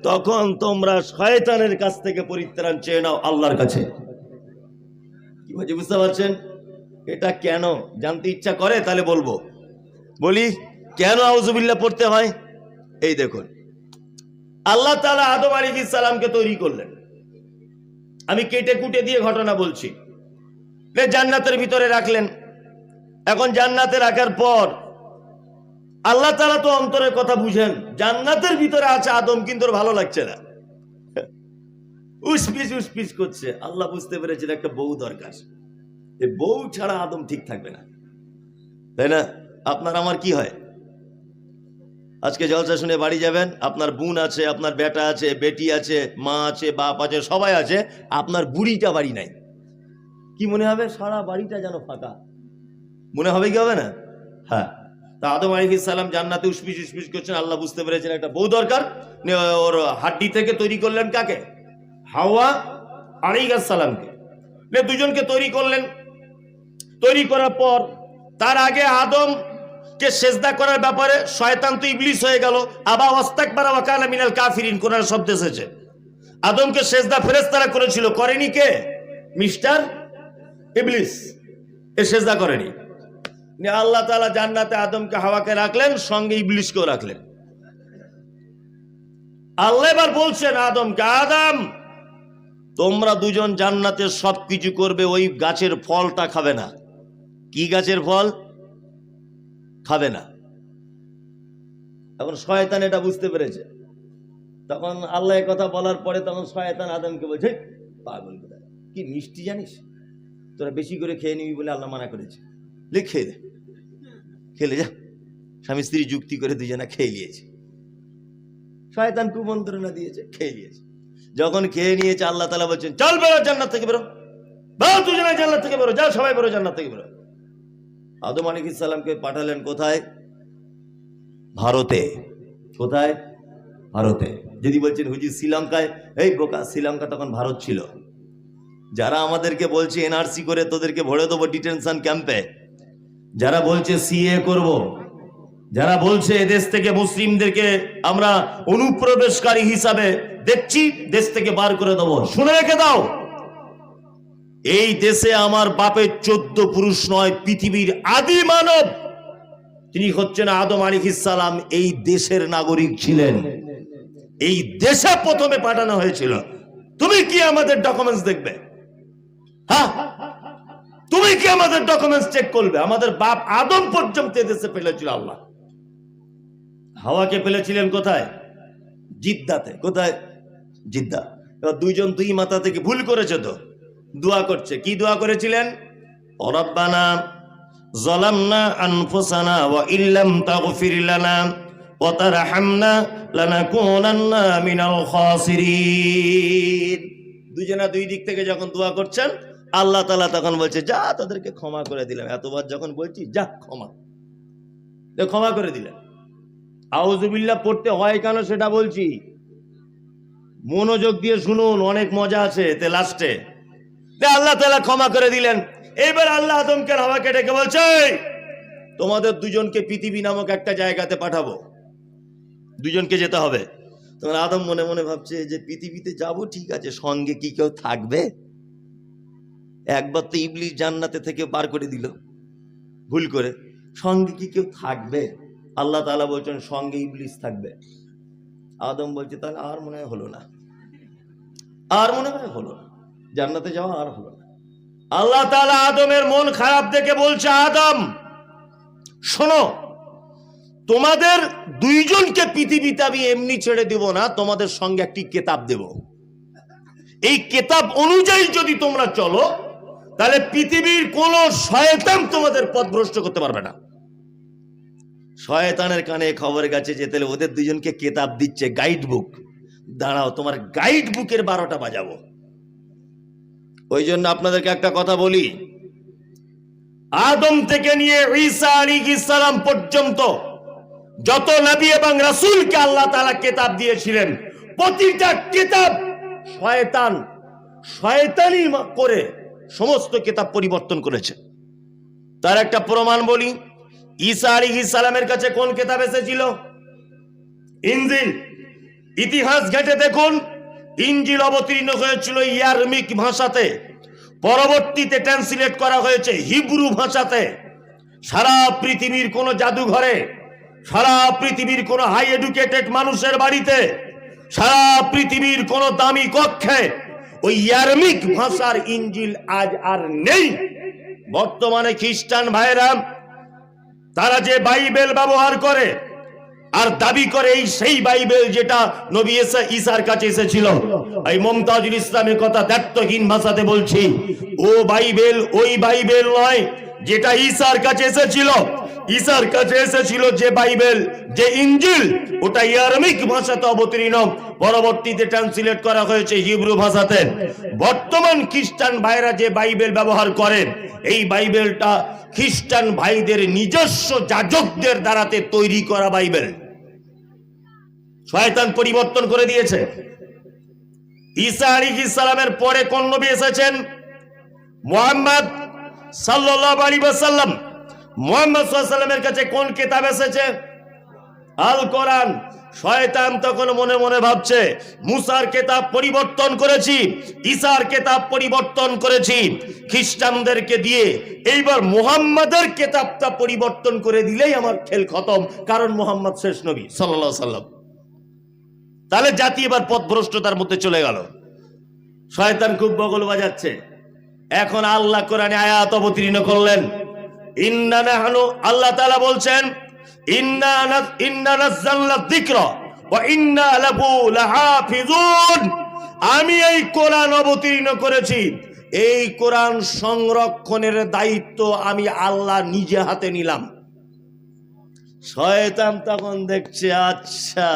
A: তখন তোমরা শয়তানের কাছ থেকে পরিত্রাণ চেয়ে নাও আল্লাহর কাছে। কি বলছি বুঝতে পারছেন? এটা কেন জানতে ইচ্ছা করে? তাহলে বলবো, বলি কেন আউযু বিল্লাহ পড়তে হয়। এই দেখুন, আল্লাহ তাআলা আদম আলাইহিস সালামকে তৈরি করলেন। আমি কেটে কুটে দিয়ে ঘটনা বলছি। জান্নাতের ভিতরে রাখলেন। এখন জান্নাতে রাখার পর আল্লাহ তাআলা তো অন্তরের কথা বুঝেন, জান্নাতের ভিতরে আছে আদম, কিন্তু ওর ভালো লাগছে না, উসপিস করছে। আল্লাহ বুঝতে পেরেছেন একটা বউ দরকার, এই বউ ছাড়া আদম ঠিক থাকবে না, তাই না? আপনার আমার কি হয়, আজকে জলসা শুনে বাড়ি যাবেন, আপনার বোন আছে, আপনার বেটা আছে, বেটি আছে, মা আছে, বাপ আছে, সবাই আছে, আপনার বুড়িটা বাড়ি নাই, কি মনে হবে? সারা বাড়িটা যেন ফাঁকা মনে হবে, কি হবে না? হ্যাঁ। তা আদম আলাইহিস সালাম জান্নাতে উসপিস করছেন, আল্লাহ বুঝতে পেরেছেন একটা বউ দরকার, ওর হাড্ডি থেকে তৈরি করলেন কাকে? হাওয়া আলাইহিস সালামকে। দুজনকে তৈরি করলেন। তৈরি করার পর তার আগে আদমকে সেজদা করার ব্যাপারে শয়তান তো ইবলিস হয়ে গেল, আবা ওয়াস্তাকবারা ওয়া কানা মিনাল কাফিরিন, কোরআন শব্দ এসেছে। আদমকে সেজদা ফেরেশতারা করেছিল, করেনি কে? মিস্টার ইবলিস, এ সেজদা করেনি। আল্লাহ তাআলা জান্নাতে আদমকে হাওয়াকে রাখলেন, সঙ্গে ইবলিসকেও রাখলেন। আল্লাহ এবার বলছেন আদমকে, আদম তোমরা দুজন জান্নাতে সবকিছু করবে, ওই গাছের ফলটা খাবে না। কি গাছের ফল? খাবে না। এখন শয়তান এটা বুঝতে পেরেছে। তখন আল্লাহ কথা বলার পরে তখন শয়তান আদমকে বলছে, পাগল কোথায়, কি মিষ্টি জানিস, তোরা বেশি করে খেয়ে নিবি বলে আল্লাহ মানা করেছে, খেয়ে দে, খেলে যা। স্বামী স্ত্রী যুক্তি করে দুজনা খেয়ে নিয়েছে, শয়তান কুমন্ত্রণা দিয়েছে, খেয়ে নিয়েছে। যখন খেয়ে নিয়েছে আল্লাহ তাআলা বলছেন, চল বেরো জান্নাত থেকে, বেরো, দুজনে জান্নাত থেকে বেরো, যাও সবাই বেরো জান্নাত থেকে বেরো। আদম আলাইহিস সালামকে পাঠালেন কোথায়? ভারতে। কোথায়? ভারতে। যদি বলছেন হুজুর শ্রীলঙ্কায়, এই বোকা, শ্রীলঙ্কা তখন ভারত ছিল। যারা আমাদেরকে বলছে এনআরসি করে তোদেরকে ভরে দেবো ডিটেনশন ক্যাম্পে, যারা বলছে সিএ করব, যারা বলছে এদেশ থেকে মুসলিমদেরকে আমরা অনুপ্রবেশকারী হিসাবে দেখছি, দেশ থেকে বার করে দেবো, শুনে রেখে দাও, এই দেশে আমার বাপের 14 পুরুষ নয়, পৃথিবীর আদি মানব তিনি হচ্ছেন আদম আলাইহিস সালাম, এই দেশের নাগরিক ছিলেন, এই দেশে প্রথমে পাঠানো হয়েছিল। তুমি কি আমাদের ডকুমেন্টস দেখবে? হ্যাঁ, তুমি কি আমাদের ডকুমেন্টস চেক করবে? আমাদের বাপ আদম পর্যন্ত দেশে ফেলেছিল আল্লাহ। হাওয়াকে ফেলেছিলেন কোথায়? জিদ্দাতে। কোথায়? জিদ্দা। এবার দুইজন দুই মাথা থেকে ভুল করেছে, তো দোয়া করছে। কি দোয়া করেছিলেন? রব্বানা যালামনা আনফুসানা ওয়া ইল্লাম তাগফির লানা ওয়া তারহামনা লানাকুনান্না মিনাল খাসিরিন। দুজনা দুই দিক থেকে যখন দোয়া করছেন, আল্লাহ তাআলা তখন বলছে, যা তাদেরকে ক্ষমা করে দিলাম। এতবার যখন বলছি, যা ক্ষমা করে দিলেন। আউযুবিল্লাহ পড়তে হয় কেন সেটা বলছি, মনোযোগ দিয়ে শুনুন, অনেক মজা আছে এতে। লাস্টে আল্লাহ তাআলা ক্ষমা করে দিলেন। এবার আল্লাহ আদমকে হাওয়াকে ডেকে বলছে, তোমাদের দুজনকে পৃথিবী নামক একটা জায়গাতে পাঠাবো, দুজনকে যেতে হবে। তখন আদম মনে মনে ভাবছে যে পৃথিবীতে যাব ঠিক আছে, সঙ্গে কি কেউ থাকবে? একবার তো ইবলিস জান্নাতে থেকে বার করে দিল ভুল করে, সঙ্গে কি কেউ থাকবে? আল্লাহ তাআলা বলছেন সঙ্গে ইবলিস থাকবে। আদম বলছে তাহলে আর মনে হয় হলো না, আর মনে হয় হলো না, জান্নাতে যাওয়া আর হলো না। আল্লাহ তাআলা আদমের মন খারাপ দেখে বলছে, আদম শোনো, তোমাদের দুইজনকে পৃথিবীতে আমি এমনি ছেড়ে দেব না, তোমাদের সঙ্গে একটি কিতাব দেব। এই কিতাব অনুযায়ী যদি তোমরা চলো, তাহলে পৃথিবীর কোন শয়তান তোমাদের পথভ্রষ্ট করতে পারবে না। শয়তানের কানে খবর গেছে যে তাহলে ওদের দুজনকে কিতাব দিচ্ছে, গাইড বুক। দাঁড়াও, তোমার গাইড বুকের 12টা বাজাবো। ওই জন্য আপনাদেরকে একটা কথা বলি, আদম থেকে নিয়ে ঈসা আলাইহিস সালাম পর্যন্ত যত নবী এবং রাসূলকে আল্লাহ তাআলা কিতাব দিয়েছিলেন, প্রতিটা কিতাব শয়তানি করে সমস্ত কিতাব পরিবর্তন করেছে। তার একটা প্রমাণ বলি, ঈসা আলাইহিস সালামের কাছে কোন কিতাব এসেছিল? ইনজিল। ইতিহাস ঘেঁটে দেখুন, ইনজিল অবতীর্ণ হয়েছিল ইয়ারমিক ভাষাতে, পরবর্তীতে ট্রান্সলেট করা হয়েছে হিব্রু ভাষাতে। সারা পৃথিবীর কোন জাদুঘরে, সারা পৃথিবীর কোন হাই এডুকেটেড মানুষের বাড়িতে সারা পৃথিবীর কোন দামি কক্ষে ওই আরামিক ভাষার ইঞ্জিল আজ আর নেই। বর্তমানে খ্রিস্টান ভাইরা তারা যে বাইবেল ব্যবহার করে আর দাবি করে এই সেই বাইবেল যেটা নবী ঈসার কাছে এসেছিল। এই মুমতাজুল ইসলামের কথা দ্ব্যর্থহীন ভাষাতে বলছি, ও বাইবেল ওই বাইবেল নয় যেটা ঈসার কাছে এসেছিল। ঈসার কাছে এসেছিল যে বাইবেল, যে ইঞ্জিল, ওটা আরামিক ভাষাতে অবতীর্ণ, পরবর্তীতে ট্রান্সলেট করা হয়েছে হিব্রু ভাষাতে। বর্তমান খ্রিস্টান ভাইরা যে বাইবেল ব্যবহার করেন, এই বাইবেলটা খ্রিস্টান ভাইদের নিজস্ব যাজকদের দ্বারাতে তৈরি করা বাইবেল। শয়তান পরিবর্তন করে দিয়েছে। ঈসা আলাইহিস সালামের পরে কোন নবী এসেছেন? মুহাম্মদ সাল্লাল্লাহু আলাইহি ওয়াসাল্লাম। মুহাম্মদ সাল্লাল্লাহু আলাইহি ওয়াসাল্লামের কাছে কোন কিতাব এসেছে? আল কোরআন। শয়তান তখন মনে মনে ভাবছে, মুসার কিতাব পরিবর্তন করেছি, ঈসার কিতাব পরিবর্তন করেছি খ্রিস্টানদেরকে দিয়ে, এইবার মুহাম্মাদের কিতাবটা পরিবর্তন করে দিলেই আমার খেল খতম, কারণ মুহাম্মদ শেষ নবী সাল্লাল্লাহু আলাইহি ওয়াসাল্লাম। তাহলে জাতি এবার পথভ্রষ্টতার মধ্যে চলে গেল। শয়তান খুব বগল বাজাচ্ছে। এখন আল্লাহ কোরআনে আয়াত অবতীর্ণ করলেন, ইন্না নাহনু, আল্লাহ তাআলা বলছেন, ইন্না নাযালনা যিকরা ওয়া ইন্না লাহু লাহাফিজুন। আমি এই কোরআন অবতীর্ণ করেছি, এই কোরআন সংরক্ষণের দায়িত্ব আমি আল্লাহ নিজে হাতে নিলাম। শয়তান তখন দেখছে, আচ্ছা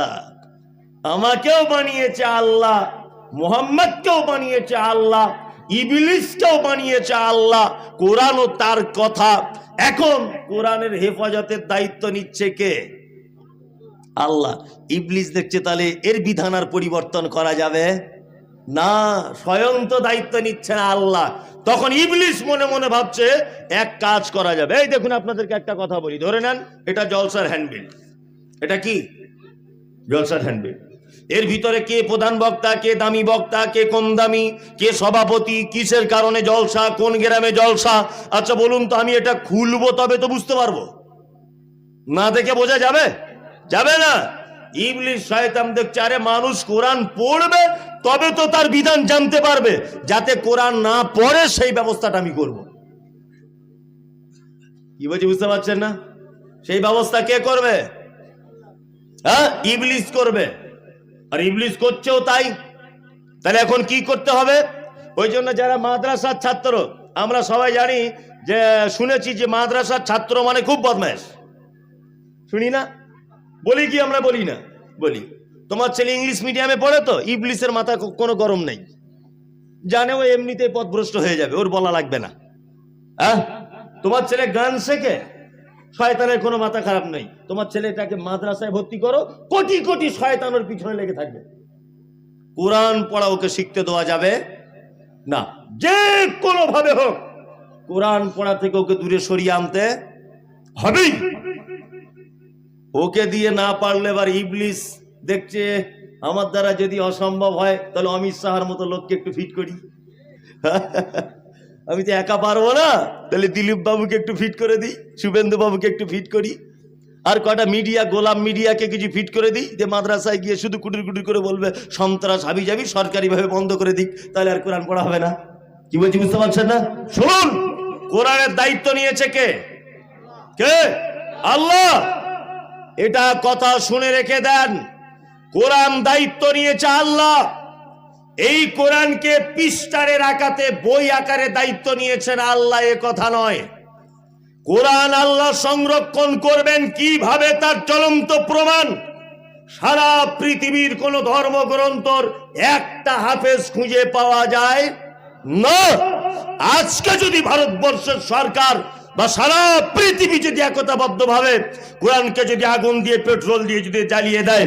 A: আমাকেও বানিয়েছে আল্লাহ, মুহাম্মদকেও বানিয়েছে আল্লাহ, ইবলিসকেও বানিয়েছে আল্লাহ, কোরআনও তার কথা। এখন কোরআনের হেফাজতের দায়িত্ব নিচ্ছে কে? আল্লাহ। ইবলিস দেখছে তাহলে এর বিধান আর পরিবর্তন করা যাবে না, স্বয়ং তো দায়িত্ব নিচ্ছে না আল্লাহ। তখন ইবলিস মনে মনে ভাবছে এক কাজ করা যাবে। এই দেখুন আপনাদেরকে একটা কথা বলি, ধরে নেন এটা জলসার হ্যান্ডবিল। এটা কি? জলসার হ্যান্ডবিল। এর ভিতরে কে প্রধান বক্তা, কে দামি বক্তা, কে কম দামি, কে সভাপতি, কিসের কারণে জলসা, কোন গ্রামে জলসা। আচ্ছা বলুন তো, আমি এটা খুলবো তবে তো বুঝতে পারবো, না দেখে বোঝা যাবে? যাবে না। ইবলিস শয়তান দেখছে, আরে মানুষ কোরআন পড়বে তবে তো তার বিধান জানতে পারবে, যাতে কোরআন না পড়ে সেই ব্যবস্থাটা আমি করব। কি বলছি বুঝতে পারছেন না? সেই ব্যবস্থা কে করবে? হ্যাঁ, ইবলিস করবে। আর ইবলিস করছেও তাই। তাহলে এখন কি করতে হবে? ওই জন্য যারা মাদ্রাসার ছাত্র, আমরা সবাই জানি যে, শুনেছি যে মাদ্রাসার ছাত্র মানে খুব বদমাশ, শুনি না? বলি কি? আমরা বলি না? বলি। তোমার ছেলে ইংলিশ মিডিয়ামে পড়ে তো ইবলিসের মাথা কোনো গরম নেই, জানে ও এমনিতেই পথভ্রষ্ট হয়ে যাবে, ওর বলা লাগবে না। হ্যাঁ, তোমার ছেলে গান শেখে, শয়তানের কোনো মাথা খারাপ নেই, তোমার ছেলেটাকে মাদ্রাসায় ভর্তি করো, কোটি কোটি শয়তানের পিছনে লেগে থাকবে। কোরআন পড়া ওকে শিখতে দেওয়া যাবে না, যে কোনো ভাবে হোক কোরআন পড়া থেকে ওকে দূরে সরিয়ে আনতে হবেই। ওকে দিয়ে না পারলে এবার ইবলিস দেখছে, আমার দ্বারা যদি অসম্ভব হয় তাহলে অমিত শাহর মতো লোককে একটু ফিট করি। আমি তো একা পারবো না, তাহলে দিলীপ বাবুকে একটু ফিট করে দিই, শুভেন্দু বাবুকে একটু ফিট করি, আর কটা মিডিয়া, গোলাম মিডিয়াকে কিছু ফিট করে দিই, যে মাদ্রাসায় গিয়ে শুধু কুটুর কুটুর করে বলবে সন্ত্রাস হাবি যাবি, সরকারিভাবে বন্ধ করে দিক, তাহলে আর কোরআন পড়া হবে না। কি বলছি বুঝতে পারছেন না? শুনুন, কোরআনের দায়িত্ব নিয়েছে কে? কে? আল্লাহ। এটা কথা শুনে রেখে দেন, কোরআন দায়িত্ব নিয়েছে আল্লাহ। এই কোরআনকে পৃষ্ঠারের আকারে, বই আকারে দায়িত্ব নিয়েছেন আল্লাহ, এ কথা নয়। কোরআন আল্লাহ সংরক্ষণ করবেন কিভাবে তার জ্বলন্ত প্রমাণ সারা পৃথিবীর কোন ধর্মগ্রন্থর একটা হাফেজ খুঁজে পাওয়া যায় না। আজকে যদি ভারতবর্ষের সরকার বা সারা পৃথিবী যদি একতাবদ্ধ ভাবে কোরআনকে যদি আগুন দিয়ে, পেট্রোল দিয়ে যদি জ্বালিয়ে দেয়,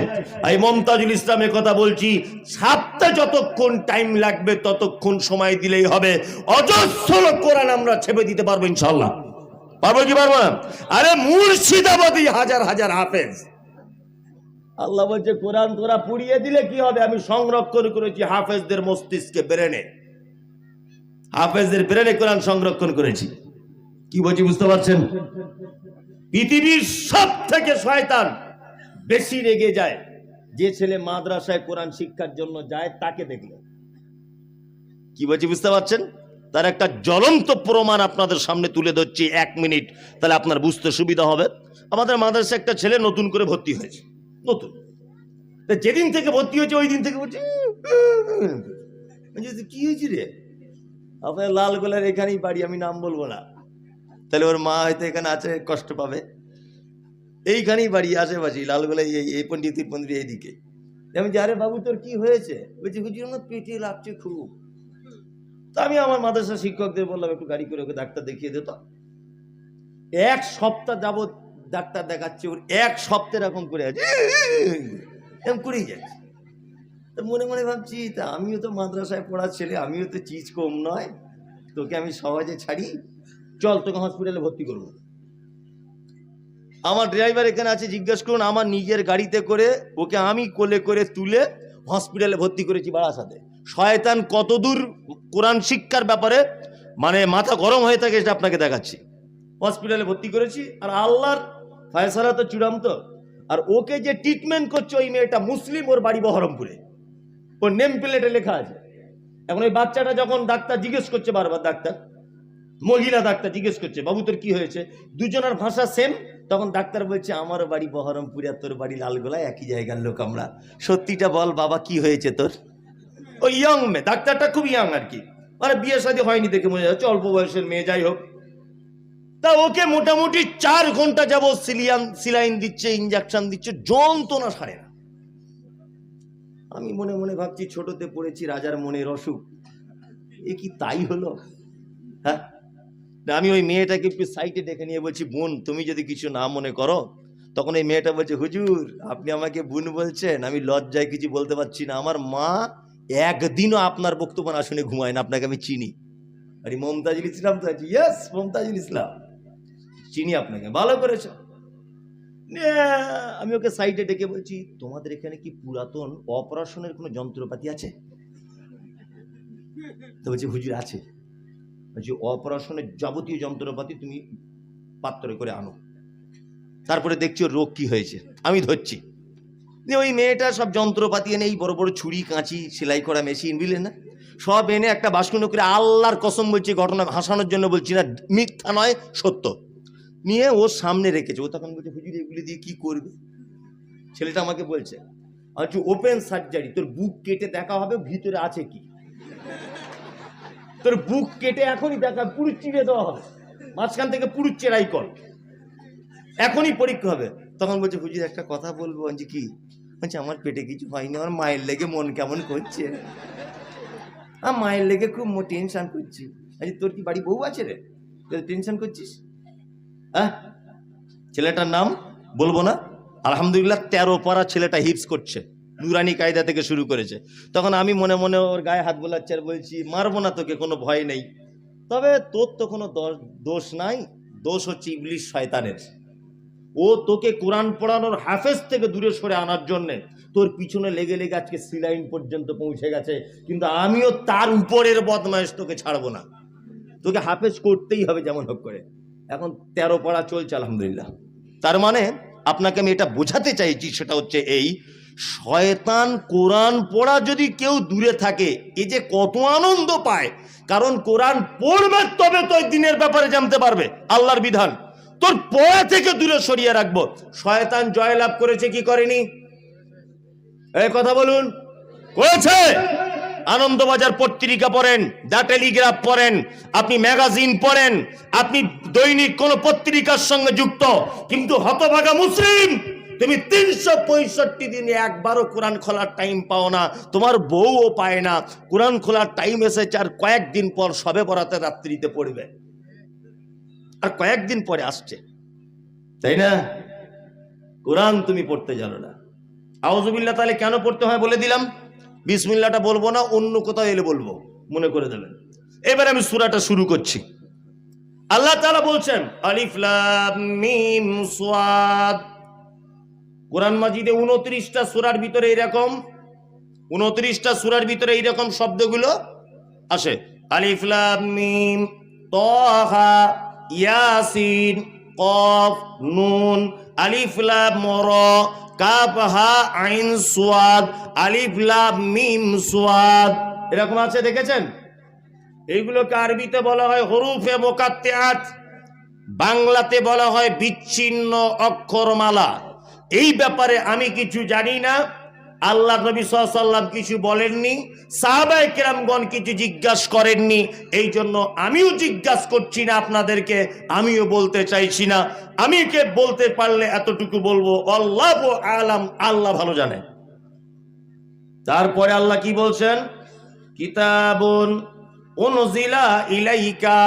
A: এই মুমতাজুল ইসলামের কথা বলছি, ছাপতে যতক্ষণ টাইম লাগবে ততক্ষণ সময় দিলেই হবে, অজস্র কোরআন আমরা ছেপে দিতে পারবো ইনশাআল্লাহ। পারবো কি পারবো না? আরে মুর্শিদাবাদী হাজার হাজার হাফেজ। আল্লাহ বলছে কোরআন তোরা পুড়িয়ে দিলে কি হবে? আমি সংরক্ষণ করেছি হাফেজদের মস্তিষ্কে, ব্রেনে, হাফেজদের ব্রেনে কোরআন সংরক্ষণ করেছি। কি বলছি বুঝতে পারছেন? পৃথিবীর সব থেকে শয়তান বেশি রেগে যায় যে ছেলে মাদ্রাসায় কোরআন শিক্ষার জন্য যায় তাকে দেখলে কি বলছি বুঝতে পারছেন? তার একটা জ্বলন্ত প্রমাণ আপনাদের সামনে তুলে ধরছি 1 মিনিট, তাহলে আপনার বুঝতে সুবিধা হবে। আমাদের মাদ্রাসায় একটা ছেলে নতুন করে ভর্তি হয়েছে, নতুন। যেদিন থেকে ভর্তি হয়েছে ওই দিন থেকে বলছি কি হয়েছে রে? আপনার লালগোলার এখানেই বাড়ি, আমি নাম বলবো না, তাহলে ওর মা হয়তো এখানে আছে, কষ্ট পাবে। এইখানেই বাড়ি, আশেপাশে লালগোলা, এই পন্ডিতির মন্দির এইদিকে। আমি যে আরে বাবু তোর কি হয়েছে? বলছি হুজুর আমার পেটে লাগছে খুব। তা আমি আমার মাদ্রাসা শিক্ষকদের বললাম একটু গাড়ি করে ওকে ডাক্তার দেখিয়ে দিত। 1 সপ্তাহ যাবৎ ডাক্তার দেখাচ্ছে, ওর 1 সপ্তাহ এরকম করে আছে, এরকম করেই যাচ্ছে। তো মনে মনে ভাবছি তা আমিও তো মাদ্রাসায় পড়ার ছেলে, আমিও তো চিজ কম নয়, তোকে আমি সহজে ছাড়ি, চল তোকে হসপিটালে ভর্তি করবো। আমার ড্রাইভার এখানে আছে, জিজ্ঞেস করুন, আমার নিজের গাড়িতে করে ওকে আমি কোলে করে তুলে হসপিটালে ভর্তি করেছি বারাসাতে। শয়তান কতদূর কোরআন শিক্ষার ব্যাপারে মানে মাথা গরম হয়ে থাকে সেটা আপনাকে দেখাচ্ছি। হসপিটালে ভর্তি করেছি, আর আল্লাহর ফয়সালা তো চূড়ান্ত। আর ওকে যে ট্রিটমেন্ট করছে ওই মেয়েটা মুসলিম, ওর বাড়ি বহরমপুরে, ওর নেম প্লেটে লেখা আছে। এখন ওই বাচ্চাটা যখন ডাক্তার জিজ্ঞেস করছে, বারবার ডাক্তার, মহিলা ডাক্তার জিজ্ঞেস করছে বাবু তোর কি হয়েছে, দুজনের ভাষা সেম, তখন ডাক্তার বলছে আমার বাড়ি বহরমপুরে আর তোর বাড়ি লালগোলায়, একই জায়গার লোক আমরা। সত্যিটা বল বাবা কি হয়েছে তোর? ওই ইয়ং মেয়ে, ডাক্তারটা খুব ইয়ং আর কি, মানে বিয়ে শাদী হয়নি দেখে মনে যাচ্ছে, অল্প বয়সের মেয়ে, যাই হোক। তা ওকে মোটামুটি 4 ঘন্টা যাবত সিলাইন দিচ্ছে, ইঞ্জেকশন দিচ্ছে, যন্ত্রণা সারে না। আমি মনে মনে ভাবছি ছোটতে পড়েছি রাজার মনের অসুখ, এ কি তাই হলো? হ্যাঁ, আমি ওই মেয়েটাকে একটু সাইডে ডেকে নিয়ে বলছি বোন তুমি যদি কিছু না মনে করো। তখন এই মেয়েটা বলছে হুজুর আপনি আমাকে বোন বলছেন, আমি লজ্জায় কিছু বলতে পারছি না, আমার মা একদিনও আপনার বক্তব্য না শুনে ঘুমায় না, আপনাকে আমি চিনি। আরে মমতাজুল ইসলাম তো আছে, ইয়েস মমতাজুল ইসলাম, চিনি আপনাকে, ভালো করেছ। আমি ওকে সাইডে ডেকে বলছি তোমাদের এখানে কি পুরাতন অপারেশনের কোনো যন্ত্রপাতি আছে? তো বলছি হুজুর আছে। বলছি অপারেশনের যাবতীয় যন্ত্রপাতি তুমি পাত্রে করে আনো, তারপরে দেখছি ওর রোগ কি হয়েছে। আমি ধরছি, ওই মেয়েটা সব যন্ত্রপাতি এনে, এই বড় বড় ছুরি কাঁচি সেলাই করা মেশিন বুঝলেন না, সব এনে একটা বাসকুনো করে, আল্লাহর কসম বলছি ঘটনা হাসানোর জন্য বলছি না, মিথ্যা নয় সত্য, নিয়ে ওর সামনে রেখেছে। ও তখন বলছে হুজুর এগুলি দিয়ে কি করবে? ছেলেটা আমাকে বলছে আচ্ছা ওপেন সার্জারি, তোর বুক কেটে দেখা হবে ভিতরে আছে কি, তোর বুক কেটে এখনই দেখা, পুরো চিড়ে দেওয়া হবে, মাঝখান থেকে পুরো চেরাই কর, এখনই পরীক্ষা হবে। তখন বলছে হুজুর একটা কথা বলবো। বলছি কি? বলছে আমার পেটে কিছু হয়নি, আমার মায়ের লেগে মন কেমন করছে, আমার মায়ের লেগে খুব টেনশন করছি। আচ্ছা তোর কি বাড়ি বউ আছে রে, টেনশন করছিস? হ্যাঁ, ছেলেটার নাম বলবো না, আলহামদুলিল্লাহ 13 পারা ছেলেটা হিপস করছে, নুরানি কায়দা থেকে শুরু করেছে। তখন আমি মনে মনে ওর গায়ে হাত বোলাচ্ছি আর বলছি মারবো না তোকে, কোনো ভয় নেই, তবে তোর তো কোনো দোষ নাই, দোষ হচ্ছে ইবলিশ শয়তানের। ও তোকে কোরআন পড়ানোর হাফেজ থেকে দূরে সরে আনার জন্যে তোর পিছনে লেগে লেগে আজকে সিলাইন পর্যন্ত পৌঁছে গেছে, কিন্তু আমিও তার উপরের বদমাইশ তোকে ছাড়বো না, তোকে হাফেজ করতেই হবে যেমন হোক করে। এখন 13 পড়া চলছে আলহামদুলিল্লাহ। তার মানে আপনাকে আমি এটা বোঝাতে চাইছি, সেটা হচ্ছে এই শয়তান কোরআন পড়া যদি কেউ দূরে থাকে, এই যে কত আনন্দ পায়, কারণ কোরআন পড়বে তবে তো দিনের ব্যাপারে জানতে পারবে, আল্লাহর বিধান। তোর পড়া থেকে দূরে সরিয়ে রাখবো। শয়তান জয়লাভ করেছে কি করেনি? এই কথা বলুন, করেছে। আনন্দবাজার পত্রিকা পড়েন, দ্য টেলিগ্রাফ পড়েন, আপনি ম্যাগাজিন পড়েন, আপনি দৈনিক কোন পত্রিকার সঙ্গে যুক্ত, কিন্তু হতভাগা মুসলিম তুমি 365 দিনে একবারও কোরআন খোলার টাইম পাও না, তোমার বউও পায় না। কোরআন খোলার টাইম এসেছে আর কয়েকদিন পর শবে বরাতে রাত্রিতে পড়বে, আর কয়েকদিন পরে আসছে, তাই না? কোরআন তুমি পড়তে জানো না। আউযুবিল্লাহ, তাহলে কেন পড়তে হয় বলে দিলাম। বিসমিল্লাহটা বলবো না, অন্য কোথাও এলে বলবো, মনে করে দেবেন। এবার আমি সূরাটা শুরু করছি। আল্লাহ তাআলা বলছেন আলিফ লাম মিম সাদ। কোরআন মাজিদে 29টা সূরার ভিতরে এরকম 29টা সূরার ভিতরে এইরকম শব্দগুলো আসে। আলিফ লাম মিম, তাহা, ইয়াসিন, কফ, নুন, আলিফ লাম র, কাফ হা আইন সুয়াদ আলিফ লাম মিম সুয়াদ, এরকম আছে দেখেছেন? এইগুলোকে আরবিতে বলা হয় হরুফে মুকাত্তিআত, বাংলাতে বলা হয় বিচ্ছিন্ন অক্ষরমালা। এই ব্যাপারে আমি কিছু জানি না, আল্লাহ নবী সাল্লাল্লাহু আলাইহি ওয়াসাল্লাম কিছু বলেননি, সাহাবায়ে কেরামগণ কিছু জিজ্ঞাসা করেননি, এই জন্য আমিও জিজ্ঞাসা করছি না আপনাদেরকে, আমিও বলতে চাইছি না। আমি কে বলতে পারলে এতটুকু বলবো, আল্লাহু আলাম, আল্লাহ ভালো জানে। তারপরে আল্লাহ কি বলছেন? কিতাবুন উনজিলা ইলাইকা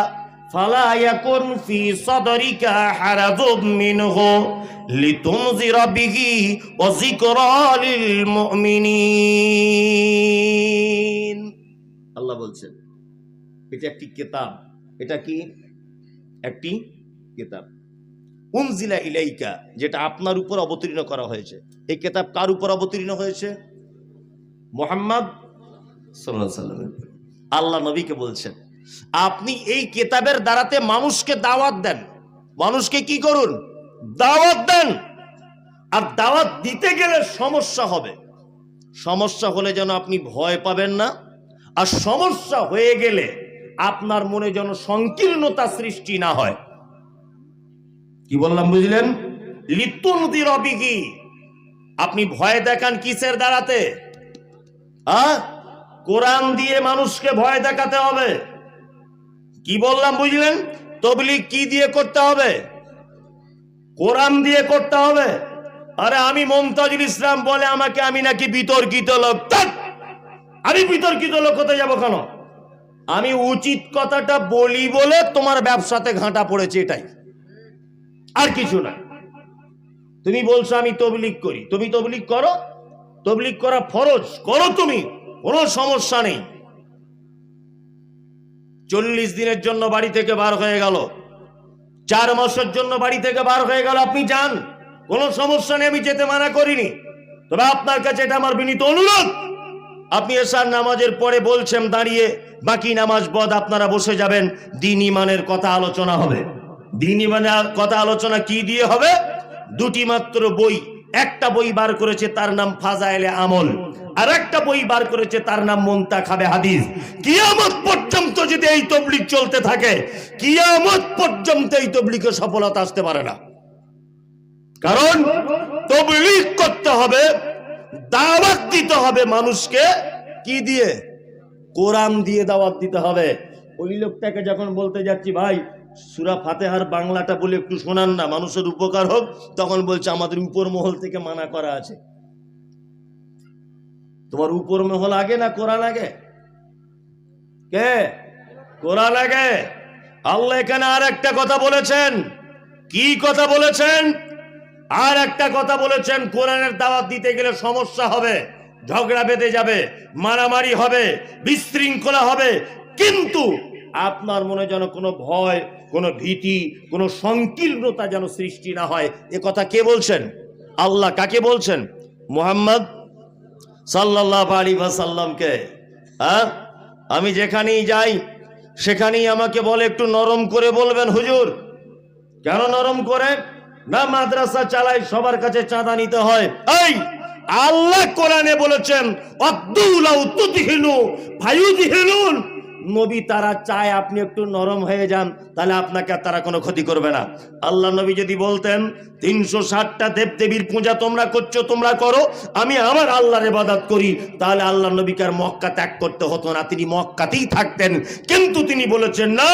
A: ফালা ইয়াকুন ফি সাদরিকা হারাজুম মিনহু লিতুনজিরা বিহি ওয়া যিকরা লিল মুমিনিন। আল্লাহ বলছেন এটা একটি কিতাব। এটা কি? একটি কিতাব। উনজিলা ইলাইকা, যেটা আপনার উপর অবতীর্ণ করা হয়েছে। এই কিতাব কার উপর অবতীর্ণ হয়েছে? মুহাম্মদ সাল্লাল্লাহু আলাইহি ওয়াসাল্লাম। আল্লাহ নবীকে বলছেন আপনি এই কিতাবের দ্বারাতে মানুষকে দাওয়াত দেন। মানুষকে কি করুন? দাওয়াত দেন। আর দাওয়াত দিতে গেলে সমস্যা হবে। সমস্যা হলে যেন আপনি ভয় পাবেন না, আর সমস্যা হয়ে গেলে আপনার মনে যেন সংকীর্ণতা সৃষ্টি না হয়। কি বললাম বুঝলেন? লিতুনদিরা বিহি, আপনি ভয় দেখান কিসের দ্বারাতে? কোরআন দিয়ে মানুষকে ভয় দেখাতে হবে। কি বললাম বুঝলেন? তাবলীগ কি দিয়ে করতে হবে? কোরআন দিয়ে করতে হবে। আরে আমি মুমতাজুল ইসলাম বলে আমাকে আমি নাকি বিতর্কিত লোক। আমি বিতর্কিত লোক হতে যাব কেন? আমি উচিত কথাটা বলি বলে তোমার ব্যবসাতে ঘাঁটা পড়েছে, এটাই, আর কিছু না। তুমি বলছো আমি তাবলীগ করি, তুমি তাবলীগ করো, তাবলীগ করা ফরজ, করো তুমি, কোনো সমস্যা নেই। 40 দিনের জন্য বাড়ি থেকে বার হয়ে গেল, 4 মাসের জন্য বাড়ি থেকে বার হয়ে গেল, আপনি যান, কোনো সমস্যা নেই, আমি যেতে মানা করিনি। তবে আপনার কাছে এটা আমার বিনীত অনুরোধ, আপনি এশার নামাজের পরে বলছেন দাঁড়িয়ে বাকি নামাজ বদ আপনারা বসে যাবেন, দ্বীন ঈমানের কথা আলোচনা হবে। দ্বীন ঈমানের কথা আলোচনা কি দিয়ে হবে? 2টি মাত্র বই। একটা বই বার করেছে তার নাম ফাজাইলে আমল, আর একটা বই বার করেছে তার নাম মুনতাখাবে হাদিস। কিয়ামত পর্যন্ত যদি এই তাবলীগ চলতে থাকে, কিয়ামত পর্যন্ত এই তাবলীগে সফলতা আসতে পারে না। কারণ তাবলীগ করতে হবে, দাওয়াত দিতে হবে মানুষকে, কি দিয়ে? কোরআন দিয়ে দাওয়াত দিতে হবে। ওই লোকটাকে যখন বলতে যাচ্ছি ভাই সূরা ফাতিহার বাংলাটা বলে একটু শোনান না, মানুষের উপকার হোক, তখন বলছে আমাদের উপর মহল থেকে মানা করা আছে। তোমার উপর মহল আগে না কোরআন আগে? কে? কোরআন আগে। আল্লাহ এখানে আর একটা কথা বলেছেন। কি কথা বলেছেন? আর একটা কথা বলেছেন, কোরআনের দাওয়াত দিতে গেলে সমস্যা হবে, ঝগড়া বেঁধে যাবে, মারামারি হবে, বিশৃঙ্খলা হবে, কিন্তু আপনার মনে যেন কোনো ভয়, কোনো ভীতি, কোনো সংকীর্ণতা যেন সৃষ্টি না হয়। এ কথা কে বলছেন? আল্লাহ। কাকে বলছেন? মুহাম্মদ সাল্লাল্লাহু আলাইহি ওয়াসাল্লামকে। আমি যেখানেই যাই সেখানেই আমাকে বলে একটু নরম করে বলবেন। হুজুর কেন নরম করে? না মাদ্রাসা চালাই, সবার কাছে চাঁদা নিতে হয়। এই আল্লাহ কোরআনে বলেছেন আদুলাউ তুদহিনু ফায়ুদহিনুন, নবী তারা চায় আপনি একটু নরম হয়ে যান, তাহলে আপনাকে তারা কোনো ক্ষতি করবে না। আল্লাহ নবী যদি বলতেন 360টা দেবদেবীর পূজা তোমরা করছো, তোমরা করো, আমি আমার আল্লাহর ইবাদত করি, তাহলে আল্লাহ নবীকে আর মক্কা ত্যাগ করতে হতো না, তিনি মক্কাতেই থাকতেন। কিন্তু তিনি বলেছেন না,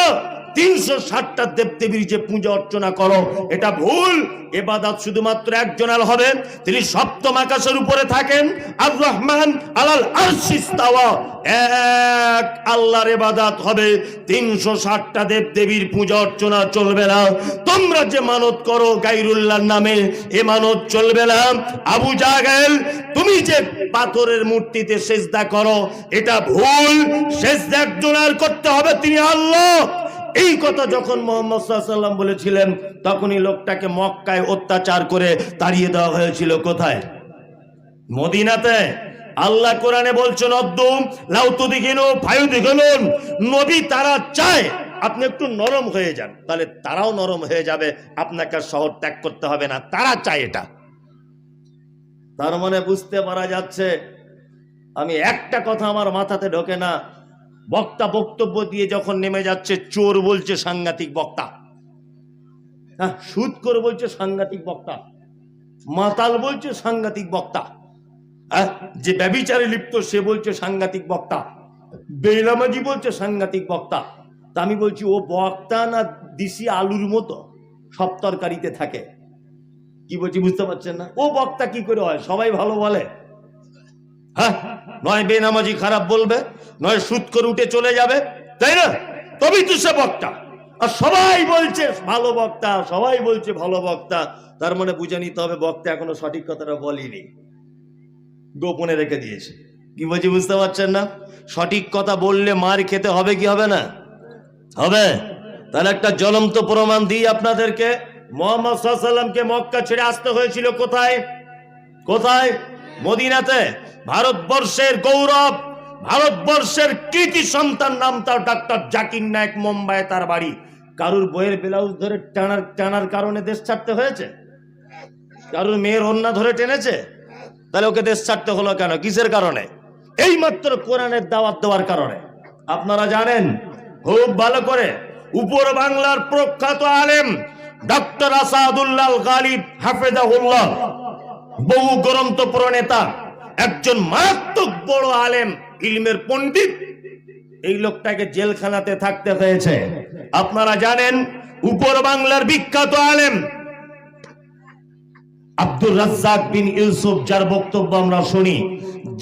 A: 360টা দেবদেবীর যে পূজা অর্চনা করো এটা ভুল। ইবাদত শুধুমাত্র একজনের হবে, তিনি সপ্তম আকাশের উপরে থাকেন, আর রহমান আলাল আরশি ইস্তাওয়া, এক আল্লাহর ইবাদত হবে। 360টা দেবদেবীর পূজা অর্চনা চলবে না। তোমরা যে মানত করো গায়রুল্লাহর নামে, এ মানত চলবে না। আবু জাহেল, তুমি যে পাথরের মূর্তিতে সিজদা করো এটা ভুল, সিজদা একজনের করতে হবে, তিনি আল্লাহ। এই কথা যখন মুহাম্মদ সাল্লাল্লাহু আলাইহি ওয়াসাল্লাম বলেছিলেন, তখনই লোকটাকে মক্কায় অত্যাচার করে তাড়িয়ে দেওয়া হয়েছিল। কোথায়? মদিনাতে। আল্লাহ কোরআনে বলছেন অদ্দুম লাউ তুদহিনু ফায়ুদহিনুন, নবী তারা চায় আপনি একটু নরম হয়ে যান, তাহলে তারাও নরম হয়ে যাবে, আপনাকে শহর ত্যাগ করতে হবে না, তারা চায় এটা। তার মানে বুঝতে পারা যাচ্ছে আমি একটা কথা আমার মাথাতে ঢোকে না, বক্তা বক্তব্য দিয়ে যখন নেমে যাচ্ছে চোর বলছে সাংঘাতিক বক্তা, হ্যাঁ সুদখোর বলছে সাংঘাতিক বক্তা, মাতাল বলছে সাংঘাতিক বক্তা, যে ব্যভিচারে লিপ্ত সে বলছে সাংঘাতিক বক্তা, বেনামাজি বলছে সাংঘাতিক বক্তা। তা আমি বলছি ও বক্তা না দিশি আলুর মতো সব তরকারিতে থাকে? কি বলছি বুঝতে পারছেন না? ও বক্তা কি করে হয়? সবাই ভালো বলে, হ্যাঁ, নয় বেনামাজি খারাপ বলবে, নয় সুদ করে উঠে চলে যাবে, তাই না? তবেই তো সে বক্তা। আর সবাই বলছে ভালো বক্তা, সবাই বলছে ভালো বক্তা, তার মানে বুঝে নিতে হবে বক্তা এখনো সঠিক কথাটা বলেনি, গোপনে রেখে দিয়েছে। কি বলছি বুঝতে পারছেন না? সঠিক কথা বললে মার খেতে হবে কি হবে না? হবে। তাহলে একটা জ্বলন্ত প্রমাণ দিই আপনাদেরকে। মুহাম্মদ সাল্লাল্লাহু আলাইহি ওয়াসাল্লামকে মক্কা ছেড়ে আসতে হয়েছিল কোথায়? কোথায়? মদিনাতে। ভারতবর্ষের গৌরব, ভারতবর্ষের কৃতি সন্তান, নাম তার ডাক্তার জাকির নায়েক, মুম্বাইয়ে তার বাড়ি। কারুর বইয়ের ব্লাউজ ধরে টানার কারণে দেশ ছাড়তে হয়েছে? কারুর মেয়ের ওন্না ধরে টেনেছে? তাহলে ওকে দেশ ছাড়তে হলো কেন? কিসের কারণে? এই মাত্র কোরআনের দাওয়াত দেওয়ার কারণে। আপনারা জানেন খুব ভালো করে, উপর বাংলার প্রখ্যাত আলেম ডক্টর আসাদুল্লাহ গালিব হাফেজাহুল্লাহ, বহু গ্রন্থ প্রণেতা, একজন মারাত্মক বড় আলেম, ইলমের পণ্ডিত, এই লোকটাকে জেলখানাতে থাকতে হয়েছে। আপনারা জানেন উপর বাংলার বিখ্যাত আলেম আব্দুর রাজ্জাক বিন ইউসুফ, যার বক্তব্য আমরা শুনি,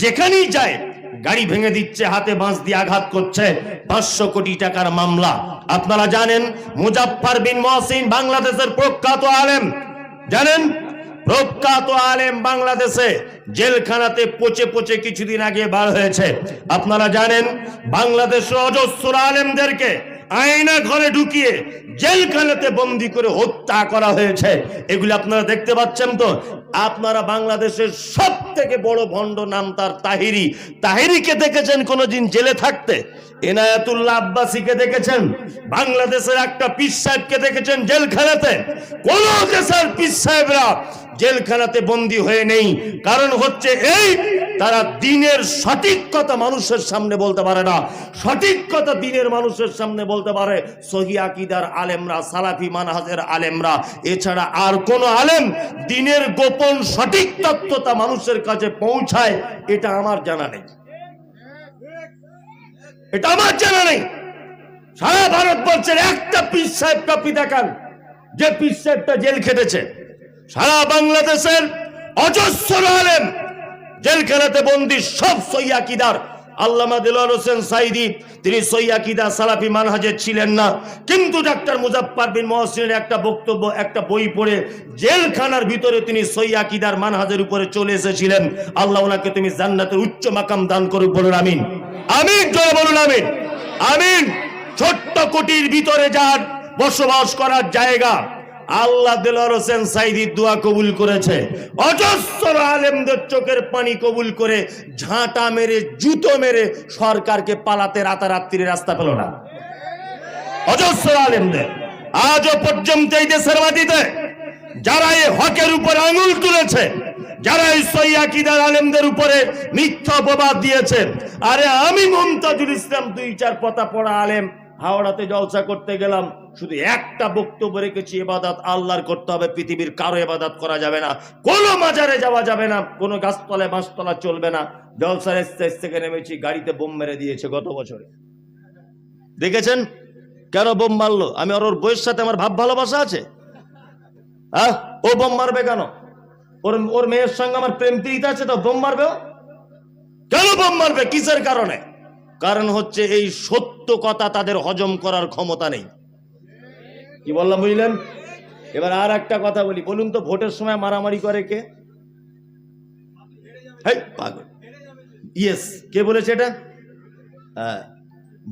A: যেখানেই যায় গাড়ি ভেঙে দিচ্ছে, হাতে বাঁশ দিয়ে আঘাত করছে, 500 কোটি টাকার মামলা। আপনারা জানেন মুজাফফর বিন মহসিন, বাংলাদেশের প্রখ্যাত আলেম, জানেন প্রখ্যাত আলেম, বাংলাদেশে জেলখানাতে পচে পচে কিছুদিন আগে বার হয়েছে। আপনারা জানেন বাংলাদেশের অজস্র আলেমদেরকে আয়না ঘরে ঢুকিয়ে জেলখানাতে বন্দী করে হত্যা করা হয়েছে। এগুলি আপনারা দেখতে পাচ্ছেন তো। আপনারা বাংলাদেশের সব থেকে বড় ভণ্ড, নাম তার তাহিরি, তাহিরিকে দেখেছেন কোনদিন জেলে থাকতে? এনায়েতুল্লাহ আব্বাসীকে দেখেছেন? বাংলাদেশের একটা পীর সাহেবকে দেখেছেন জেলখানাতে? কোন দেশের পীর সাহেবরা জেলখানাতে বন্দী হয়ে নেই। কারণ হচ্ছে এই, তারা দ্বীনের সঠিক কথা মানুষের সামনে বলতে পারে না। সঠিক কথা দ্বীনের মানুষের সামনে বলতে পারে সহিহ আকীদার আলেমরা, সালাফি মানহাজের আলেমরা। এছাড়া আর কোন আলেম দ্বীনের গোপন সঠিক তত্ত্বটা মানুষের কাছে পৌঁছায়, এটা আমার জানা নেই, এটা আমার জানা নেই। সারা ভারতবর্ষের একটা পীর সাহেব টপি দেখান যে পীর সাহেবটা জেল খেটেছে। সারা বাংলাদেশের অজস্র আলেম জেলখানাতে বন্দী, সব সহিহ আকীদার। আল্লামা দেলোয়ার হোসেন সাঈদী, তিনি সহিহ আকীদা সালাফি মানহাজের ছিলেন না, কিন্তু ডাক্তার মুজাফফর বিন মহসিনের একটা বক্তব্য, একটা বই পড়ে জেলখানার ভিতরে তিনি সহিহ আকীদার মানহাজের উপরে চলে এসেছিলেন। আল্লাহ ওনাকে তুমি জান্নাতের উচ্চ মাকাম দান করুক, বলুন আমিন। আমিন, জয় বলুন আমিন। আমিন। ছোট্ট কুটির ভিতরে যার বসবাস করার জায়গা, আল্লাহ দেলোয়ার হোসেন সাঈদীর দোয়া কবুল করেছে। অজস্র আলেমদের চোখের পানি কবুল করে ঝাঁটা মেরে, জুতো মেরে সরকারকে পালাতে রাতারাত্রি রাস্তা পেল না। অজস্র আলেমদের আজও পর্যন্ত এই দেশের মাটিতে যারা এই হকের উপর আঙুল তুলেছে, যারা এই সহিহ আকীদার আলেমদের উপরে মিথ্যা অপবাদ দিয়েছে। আরে আমি মুমতাজুল ইসলাম, 2-4 পাতা পড়া আলেম, হাওড়াতে জলসা করতে গেলাম, শুধু একটা বক্তব্য রেখেছি, ইবাদত আল্লাহর করতে হবে, পৃথিবীর কারো ইবাদত করা যাবে না, কোনো মাজারে যাওয়া যাবে না, কোনো গাছতলায় বাঁশতলা চলবে না। জলসার স্টেজ থেকে নেমেছি, গাড়িতে বোম মেরে দিয়েছে গত বছরে। দেখেছেন কেন বোম মারলো? আমি ওর বইয়ের সাথে আমার ভাব ভালোবাসা আছে? হ্যাঁ, ও বোম মারবে কেন? ওর মেয়ের সঙ্গে আমার প্রেম প্রীতি আছে, তো বোম মারবে? কেন বোম মারবে? কিসের কারণে? কারণ হচ্ছে এই সত্য কথা তাদের হজম করার ক্ষমতা নেই। কি বললাম বুঝলেন? এবার আর একটা কথা বলি, বলুন তো ভোটের সময় মারামারি করে কে? পাগল, ইয়েস, কে বলেছে এটা? হ্যাঁ,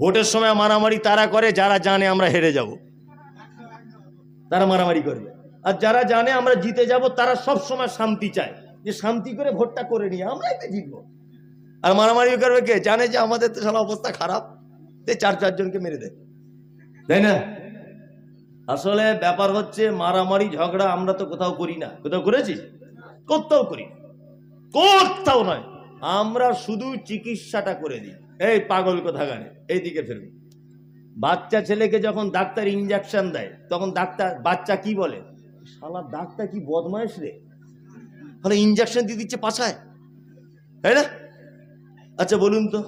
A: ভোটের সময় মারামারি তারা করে যারা জানে আমরা হেরে যাব, তারা মারামারি করবে। আর যারা জানে আমরা জিতে যাব, তারা সব সময় শান্তি চায়, যে শান্তি করে ভোটটা করে নিয়ে আমরাই তো জিতবো। আর মারামারি করবে কে? জানে যে আমাদের তো সারা অবস্থা খারাপ, 4 জনকে মেরে দেয়, তাই না? আসলে ব্যাপার হচ্ছে মারামারি ঝগড়া আমরা তো কোথাও করি না। কোথাও করেছি? কোথাও করি না। কোথাও নয়, আমরা শুধু চিকিৎসাটা করে দিই। এই পাগল কোথাকারে, এইদিকে ফেরুন। বাচ্চা ছেলেকে যখন ডাক্তার ইঞ্জেকশন দেয় তখন বাচ্চা কি বলে, শালা ডাক্তার কি বদমাইশ রে, তাহলে ইঞ্জেকশন দিয়ে দিচ্ছে পাছায়, তাই না? আচ্ছা বলুন তো,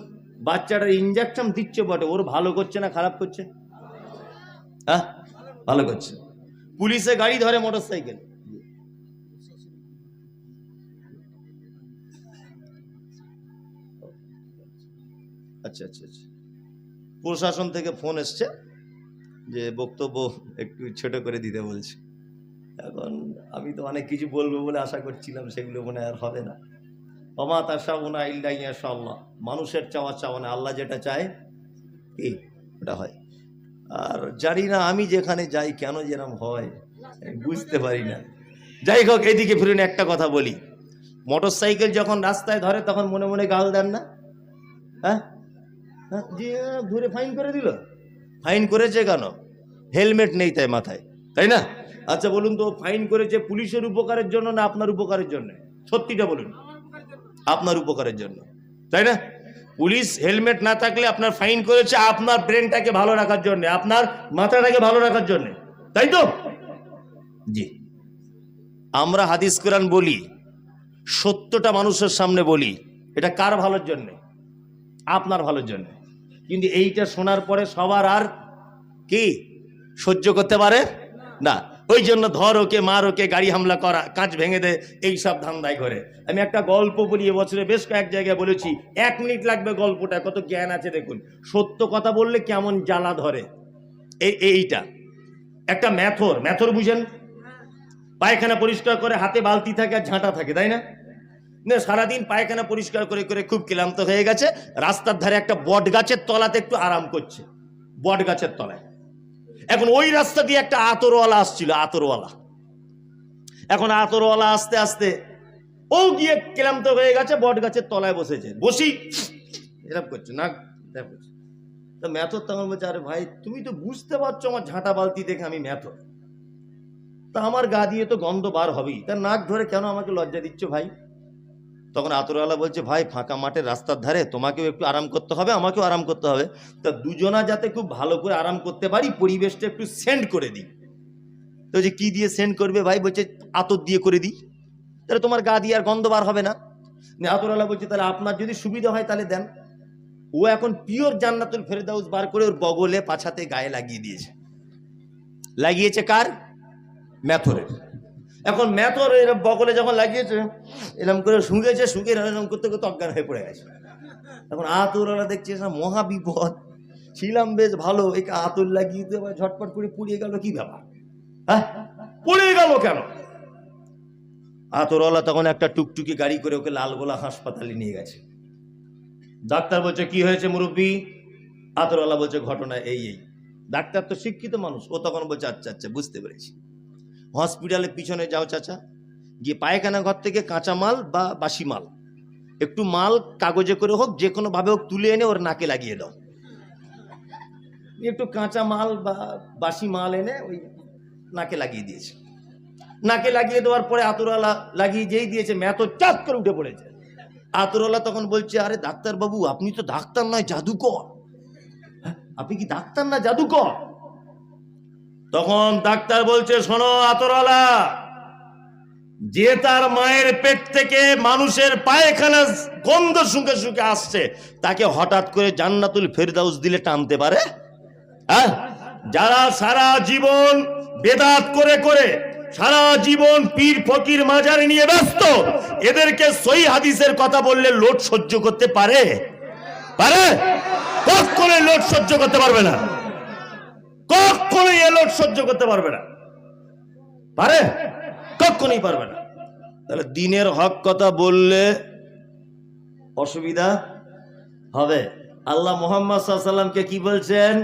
A: বাচ্চাটার ইঞ্জেকশন দিচ্ছে বটে, ওর ভালো করছে না খারাপ করছে? হ্যাঁ, ভালো করছে। পুলিশে গাড়ি ধরে মোটরসাইকেল, আচ্ছা আচ্ছা আচ্ছা, প্রশাসন থেকে ফোন এসছে যে বক্তব্য একটু ছোট করে দিতে বলছে। এখন আমি তো অনেক কিছু বলবো বলে আশা করছিলাম, সেগুলো মনে আর হবে না। ওমা তাশাউনা ইল্লা ইনশাআল্লাহ, মানুষের চাওয়া চাওয়া না, আল্লাহ যেটা চায় কি ওটা হয়। আর জানি না আমি যেখানে যাই কেন যেরকম হয় বুঝতে পারি না। যাই হোক, এইদিকে ফিরুন, একটা কথা বলি, মোটরসাইকেল যখন রাস্তায় ধরে তখন মনে মনে গাল দেন না? হ্যাঁ, যে ধরে ফাইন করে দিল। ফাইন করেছে কেন? হেলমেট নেই তাই মাথায়, তাই না? আচ্ছা বলুন তো, ফাইন করেছে পুলিশের উপকারের জন্য না আপনার উপকারের জন্য? সত্যিটা বলুন। আপনার উপকারের জন্য, তাই না? পুলিশ হেলমেট না থাকলে আপনার ফাইন করেছে আপনার ব্রেনটাকে ভালো রাখার জন্য, আপনার মাথাটাকে ভালো রাখার জন্য, তাই তো? জি, আমরা হাদিস কোরআন বলি, সত্যটা মানুষের সামনে বলি, এটা কার ভালোর জন্য? আপনার ভালোর জন্য। কিন্তু এইটা শোনার পরে সবার আর কি সহ্য করতে পারে না, ওই জন্য ধর ওকে, মার ওকে, গাড়ি হামলা করা, কাঁচ ভেঙে দে, এইসব ধান্দায় করে। আমি একটা গল্প বলি, এবছরে বেশ কয়েক জায়গায় বলেছি, 1 মিনিট লাগবে গল্পটা, কত জ্ঞান আছে দেখুন। সত্য কথা বললে কেমন জ্বালা ধরে। এইটা একটা ম্যাথর বুঝেন, পায়খানা পরিষ্কার করে, হাতে বালতি থাকে আর ঝাঁটা থাকে, তাই না? সারাদিন পায়খানা পরিষ্কার করে করে খুব ক্লান্ত হয়ে গেছে, রাস্তার ধারে একটা বট গাছের তলাতে একটু আরাম করছে, বট গাছের তলায়। এখন ওই রাস্তা দিয়ে একটা আতরওয়ালা আসছিল, আতরওয়ালা। এখন আতরওয়ালা আস্তে আস্তে ও গিয়ে ক্লান্ত হয়ে গেছে, বট গাছের তলায় বসেছে, বসি এরকম করছে না। তো ম্যাথর তখন বলছে, আরে ভাই তুমি তো বুঝতে পারছো আমার ঝাঁটা বালতি দেখে আমি ম্যাথর, তা আমার গা দিয়ে তো গন্ধ বার হবেই, তার নাক ধরে কেন আমাকে লজ্জা দিচ্ছ ভাই? তখন আতরওয়ালা বলছে, ভাই ফাঁকা মাঠের রাস্তার ধারে তোমাকেও একটু আরাম করতে হবে, আমাকেও আরাম করতে হবে, তা দুজনা যাতে খুব ভালো করে আরাম করতে পারি, পরিবেশটা একটু সেন্ড করে দিই। তো যে কি দিয়ে সেন্ড করবে ভাই? বলছে আতর দিয়ে করে দিই, তাহলে তোমার গা দিয়ে আর গন্ধ বার হবে না। আতরওয়ালা বলছে, তাহলে আপনার যদি সুবিধা হয় তাহলে দেন। ও এখন পিওর জান্নাতুল ফেরদাউস বার করে ওর বগলে, পাছাতে, গায়ে লাগিয়ে দিয়েছে। লাগিয়েছে কার? ম্যাথরের। এখন ম্যাথর এরকম বগলে যখন লাগিয়েছে, এরকম করে শুঁকেছে, শুঁকে এরকম করতে করতে অজ্ঞান হয়ে পড়ে গেছে। এখন আতরওয়ালা দেখছে মহা বিপদ, ছিলাম বেশ ভালো, একে আতর লাগিয়ে দিতে ঝটপট করে পুড়িয়ে গেল, কি ব্যাপার? হ্যাঁ, পুড়িয়ে গেল কেন? আতরওয়ালা তখন একটা টুকটুকি গাড়ি করে ওকে লালগোলা হাসপাতালে নিয়ে গেছে। ডাক্তার বলছে, কি হয়েছে মুরব্বী? আতরওয়ালা বলছে, ঘটনা এই এই। ডাক্তার তো শিক্ষিত মানুষ, ও তখন বলছে, আচ্ছা আচ্ছা বুঝতে পেরেছি। হসপিটালের পিছনে যাও চাচা, গিয়ে পায়খানা ঘর থেকে কাঁচা মাল বা বাসি মাল, একটু মাল কাগজে করে হোক, যে কোনো ভাবে হোক, তুলে এনে ওর নাকে লাগিয়ে দাও। একটু কাঁচা মাল বা বাসি মাল এনে ওই নাকে লাগিয়ে দিয়েছে। নাকে লাগিয়ে দেওয়ার পরে আতরওয়ালা লাগিয়ে যেই দিয়েছে, ম্যাথর চাপ করে উঠে পড়েছে। আতরওয়ালা তখন বলছে, আরে ডাক্তার বাবু, আপনি তো ডাক্তার নয়, জাদুকর। আপনি কি ডাক্তার না জাদুকর? তখন ডাক্তার বলছে, শোনো আতরওয়ালা, যে তার মায়ের পেট থেকে মানুষের পায়খানা গন্ধ শুঁকে শুঁকে আসছে, তাকে হঠাৎ করে জান্নাতুল ফেরদাউস দিলে টানতে পারে? হ্যাঁ, যারা সারা জীবন বেদাত করে করে, সারা জীবন পীর ফকির মাজার নিয়ে ব্যস্ত, এদেরকে সহি হাদিসের কথা বললে লোট সহ্য করতে পারে? পারে? কখনোই লোট সহ্য করতে পারবে না, কখনোই এ লোট সহ্য করতে পারবে না। পারে? কখনোই পারবে না। তাহলে দিনের হক কথা বললে অসুবিধা হবে। আল্লাহ মুহাম্মদ সাল্লাল্লাহু আলাইহি ওয়াসাল্লামকে কি বলছেন?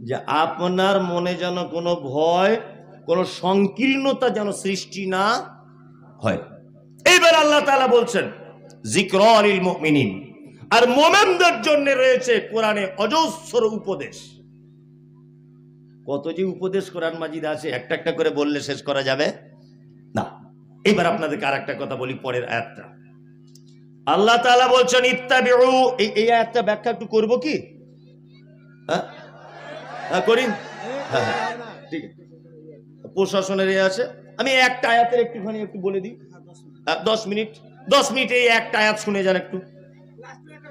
A: যে আপনার মনে যেন কোনো ভয়, কোনো সংকীর্ণতা যেন সৃষ্টি না হয়। এইবার আল্লাহ তাআলা বলছেন, যিকরা লিল মুমিনিন, আর মুমিনদের জন্য রয়েছে কোরআনে অজস্র উপদেশ। কত যে উপদেশ কোরআন মাজিদে আছে, একটা একটা করে বললে শেষ করা যাবে না। এবার আপনাদেরকে আর একটা কথা বলি, পরের আয়াতটা আল্লাহ তাআলা বলছেন ইত্তাবিউ, এই আয়াতটা ব্যাখ্যা একটু করব কি? হ্যাঁ করি, হ্যাঁ ঠিক আছে। প্রশাসনের আছে, আমি একটা আয়াতের একটুখানি একটু বলে দিই, 10 মিনিট এই একটা আয়াত শুনে যান একটু।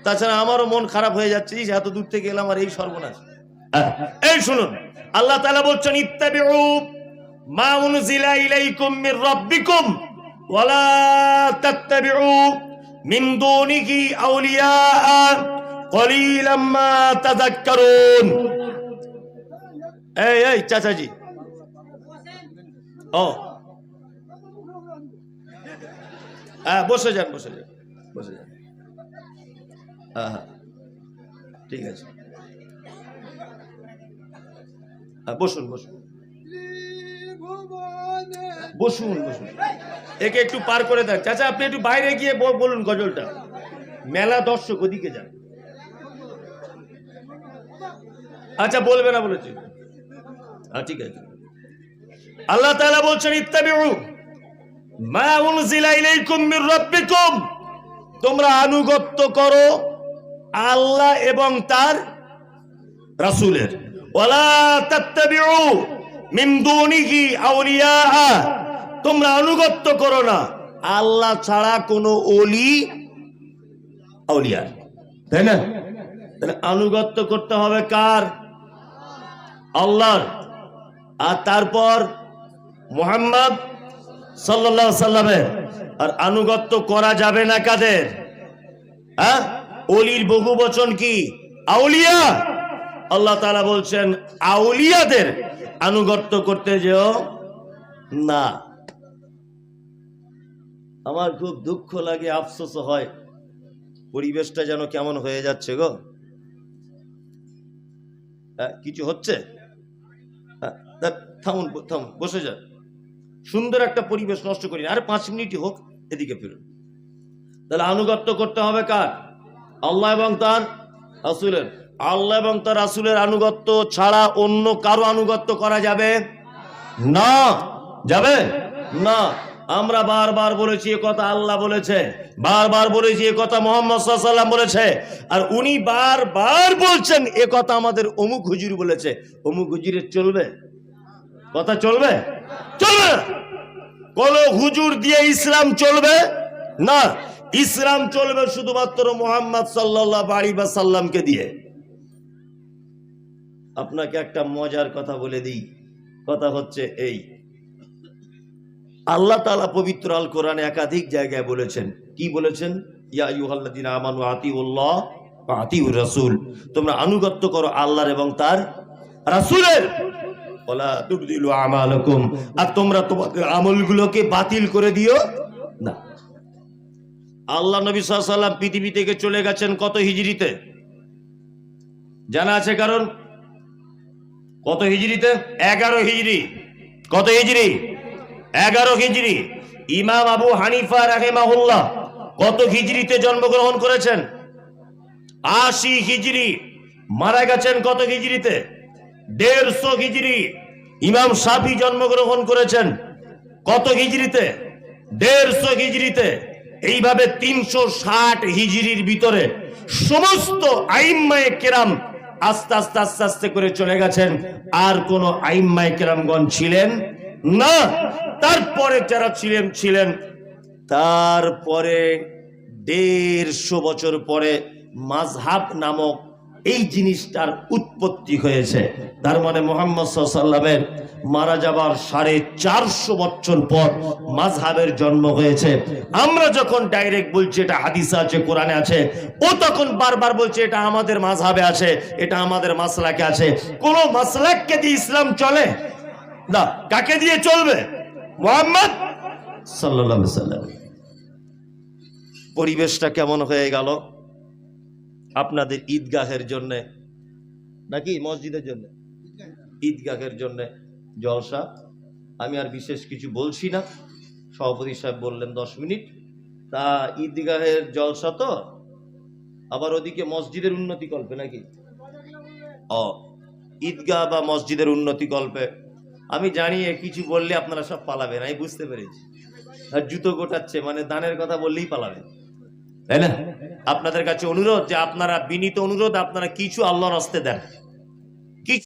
A: তাছাড়া আমারও মন খারাপ হয়ে যাচ্ছে, এত দূর থেকে এলাম আর এই সর্বনাশ। এই শুনুন, আল্লাহ তাআলা বলছেন ইত্তাবিউ মা উনজিলা ইলাইকুম মির রাব্বিকুম ওয়ালা তাত্তাবিউ মিন দুনিহি আউলিয়া কলিলাম মা তাযাক্কারুন। এই চাচাজি, ও বসে যান। হ্যাঁ ঠিক আছে, বসুন। একে একটু পার করে দেন। চাচা আপনি একটু বাইরে গিয়ে বলুন গজলটা, মেলা দর্শক ওদিকে যান। আচ্ছা বলবে না বলেছি, ঠিক আছে। আল্লাহ তাআলা বলছেন ইত্তাবিউ মা উনজিলা ইলাইকুম মির রাব্বিকুম, তোমরা আনুগত্য করো আল্লাহ এবং তার রাসূলের। ওয়ালা তাত্তাবিউ মিন দুনিহি আউলিয়া, তোমরা আনুগত্য করো না আল্লাহ ছাড়া কোনো ওলি আউলিয়া, তাই না? তাহলে আনুগত্য করতে হবে কার? আল্লাহর। আর তারপর মুহাম্মদ সাল্লাল্লাহু আলাইহি সাল্লামের। আর আনুগত্য করা যাবে না কাদের? ওলির বহু বচন কি? আউলিয়া। আল্লাহ তাআলা বলছেন আউলিয়াদের আনুগত্য করতে যেও না। আমার খুব দুঃখ লাগে, আফসোস হয়, পরিবেশটা যেন কেমন হয়ে যাচ্ছে গো। কিছু হচ্ছে? থামুন, বসে যান। সুন্দর একটা পরিবেশ নষ্ট করি না, আরে 5 মিনিটই হোক, এদিকে ফিরুন। তাহলে আনুগত্য করতে হবে কার? আল্লাহ এবং তার রাসূলের। আল্লাহ এবং তার রাসূলের আনুগত্য ছাড়া অন্য কারো আনুগত্য করা যাবে না। যাবে না। আমরা বারবার বলেছি এ কথা আল্লাহ বলেছে, বারবার বলেছি এ কথা মুহাম্মদ সাল্লাল্লাহু আলাইহি ওয়াসাল্লাম বলেছে, আর উনি বারবার বলছেন এ কথা আমাদের অমুক হুজুর বলেছে। অমুক হুজুরের চলবে কথা? চলবে না। কোন হুজুর দিয়ে ইসলাম চলবে না। ইসলাম চলবে শুধুমাত্র মুহাম্মদ সাল্লাল্লাহু আলাইহি ওয়াসাল্লামকে দিয়ে। আপনাকে একটা মজার কথা বলে দিই, কথা হচ্ছে এই, আল্লাহ তাআলা পবিত্র আল কোরআনে একাধিক জায়গায় বলেছেন, কি বলেছেন? ইয়া আইয়ুহাল্লাযীনা আমানু আতিউল্লাহ ওয়া আতিউর রাসূল, তোমরা আনুগত্য করো আল্লাহর এবং তার রাসূলের। ওয়ালা তুবদিলু আমালাকুম, আর তোমরা তোমাদের আমলগুলোকে বাতিল করে দিও না। আল্লাহ নবী সাল্লাল্লাহু আলাইহি ওয়াসাল্লাম পৃথিবী থেকে চলে গেছেন কত হিজরিতে? জানা আছে কারণ? কত হিজরিতে? 11 হিজরি। কত হিজরি? 11 হিজরি। ইমাম আবু হানিফা রাহিমাহুল্লাহ কত হিজরিতে জন্মগ্রহণ করেছেন? 80 হিজরি। মারা গেছেন কত হিজরিতে? 150 হিজরি। ইমাম শাফি জন্মগ্রহণ করেছেন কত হিজরিতে? 150 হিজরিতে। এইভাবে 360 হিজরির ভিতরে সমস্ত আইম্মায়ে কেরাম আস্তে আস্তে করে চলে গেছেন। আর কোন আইম্মায়ে কেরামগণ ছিলেন না। তারপরে যারা ছিলেন তারপরে 150 বছর পরে মাযহাব নামক এই জিনিসটার উৎপত্তি হয়েছে। তার মানে মুহাম্মদ সাল্লাল্লাহু আলাইহি ওয়াসাল্লামের মারা যাবার 450 বছর পর মাযহাবের জন্ম হয়েছে। আমরা যখন ডাইরেক্ট বলছি এটা হাদিসে আছে, কোরআনে আছে, ও তখন বারবার বলছে এটা আমাদের মাযহাবে আছে, এটা আমাদের মাসলাকে আছে। কোন মাসলাককে দিয়ে ইসলাম চলে না। কাকে দিয়ে চলবে? মুহাম্মদ সাল্লাল্লাহু আলাইহি ওয়াসাল্লাম। পরিবেশটা কেমন হয়ে গেল আপনাদের ঈদগাহের জন্য, নাকি মসজিদের জন্য? ঈদগাহের জন্য জলসা। আমি আর বিশেষ কিছু বলছি না, সভাপতি সাহেব বললেন 10 মিনিট। তা ঈদগাহের জলসা তো, আবার ওদিকে মসজিদের উন্নতি কল্পে নাকি? ঈদগাহ বা মসজিদের উন্নতি কল্পে। আমি জানি কিছু বললে আপনারা সব পালাবেন, আমি বুঝতে পেরেছি। আর জুতো গোটাচ্ছে, মানে দানের কথা বললেই পালাবে, তাই না? আপনাদের কাছে অনুরোধ, যে আপনারা বিনীত অনুরোধ, আপনারা কিছু আল্লাহর হস্তে দেন।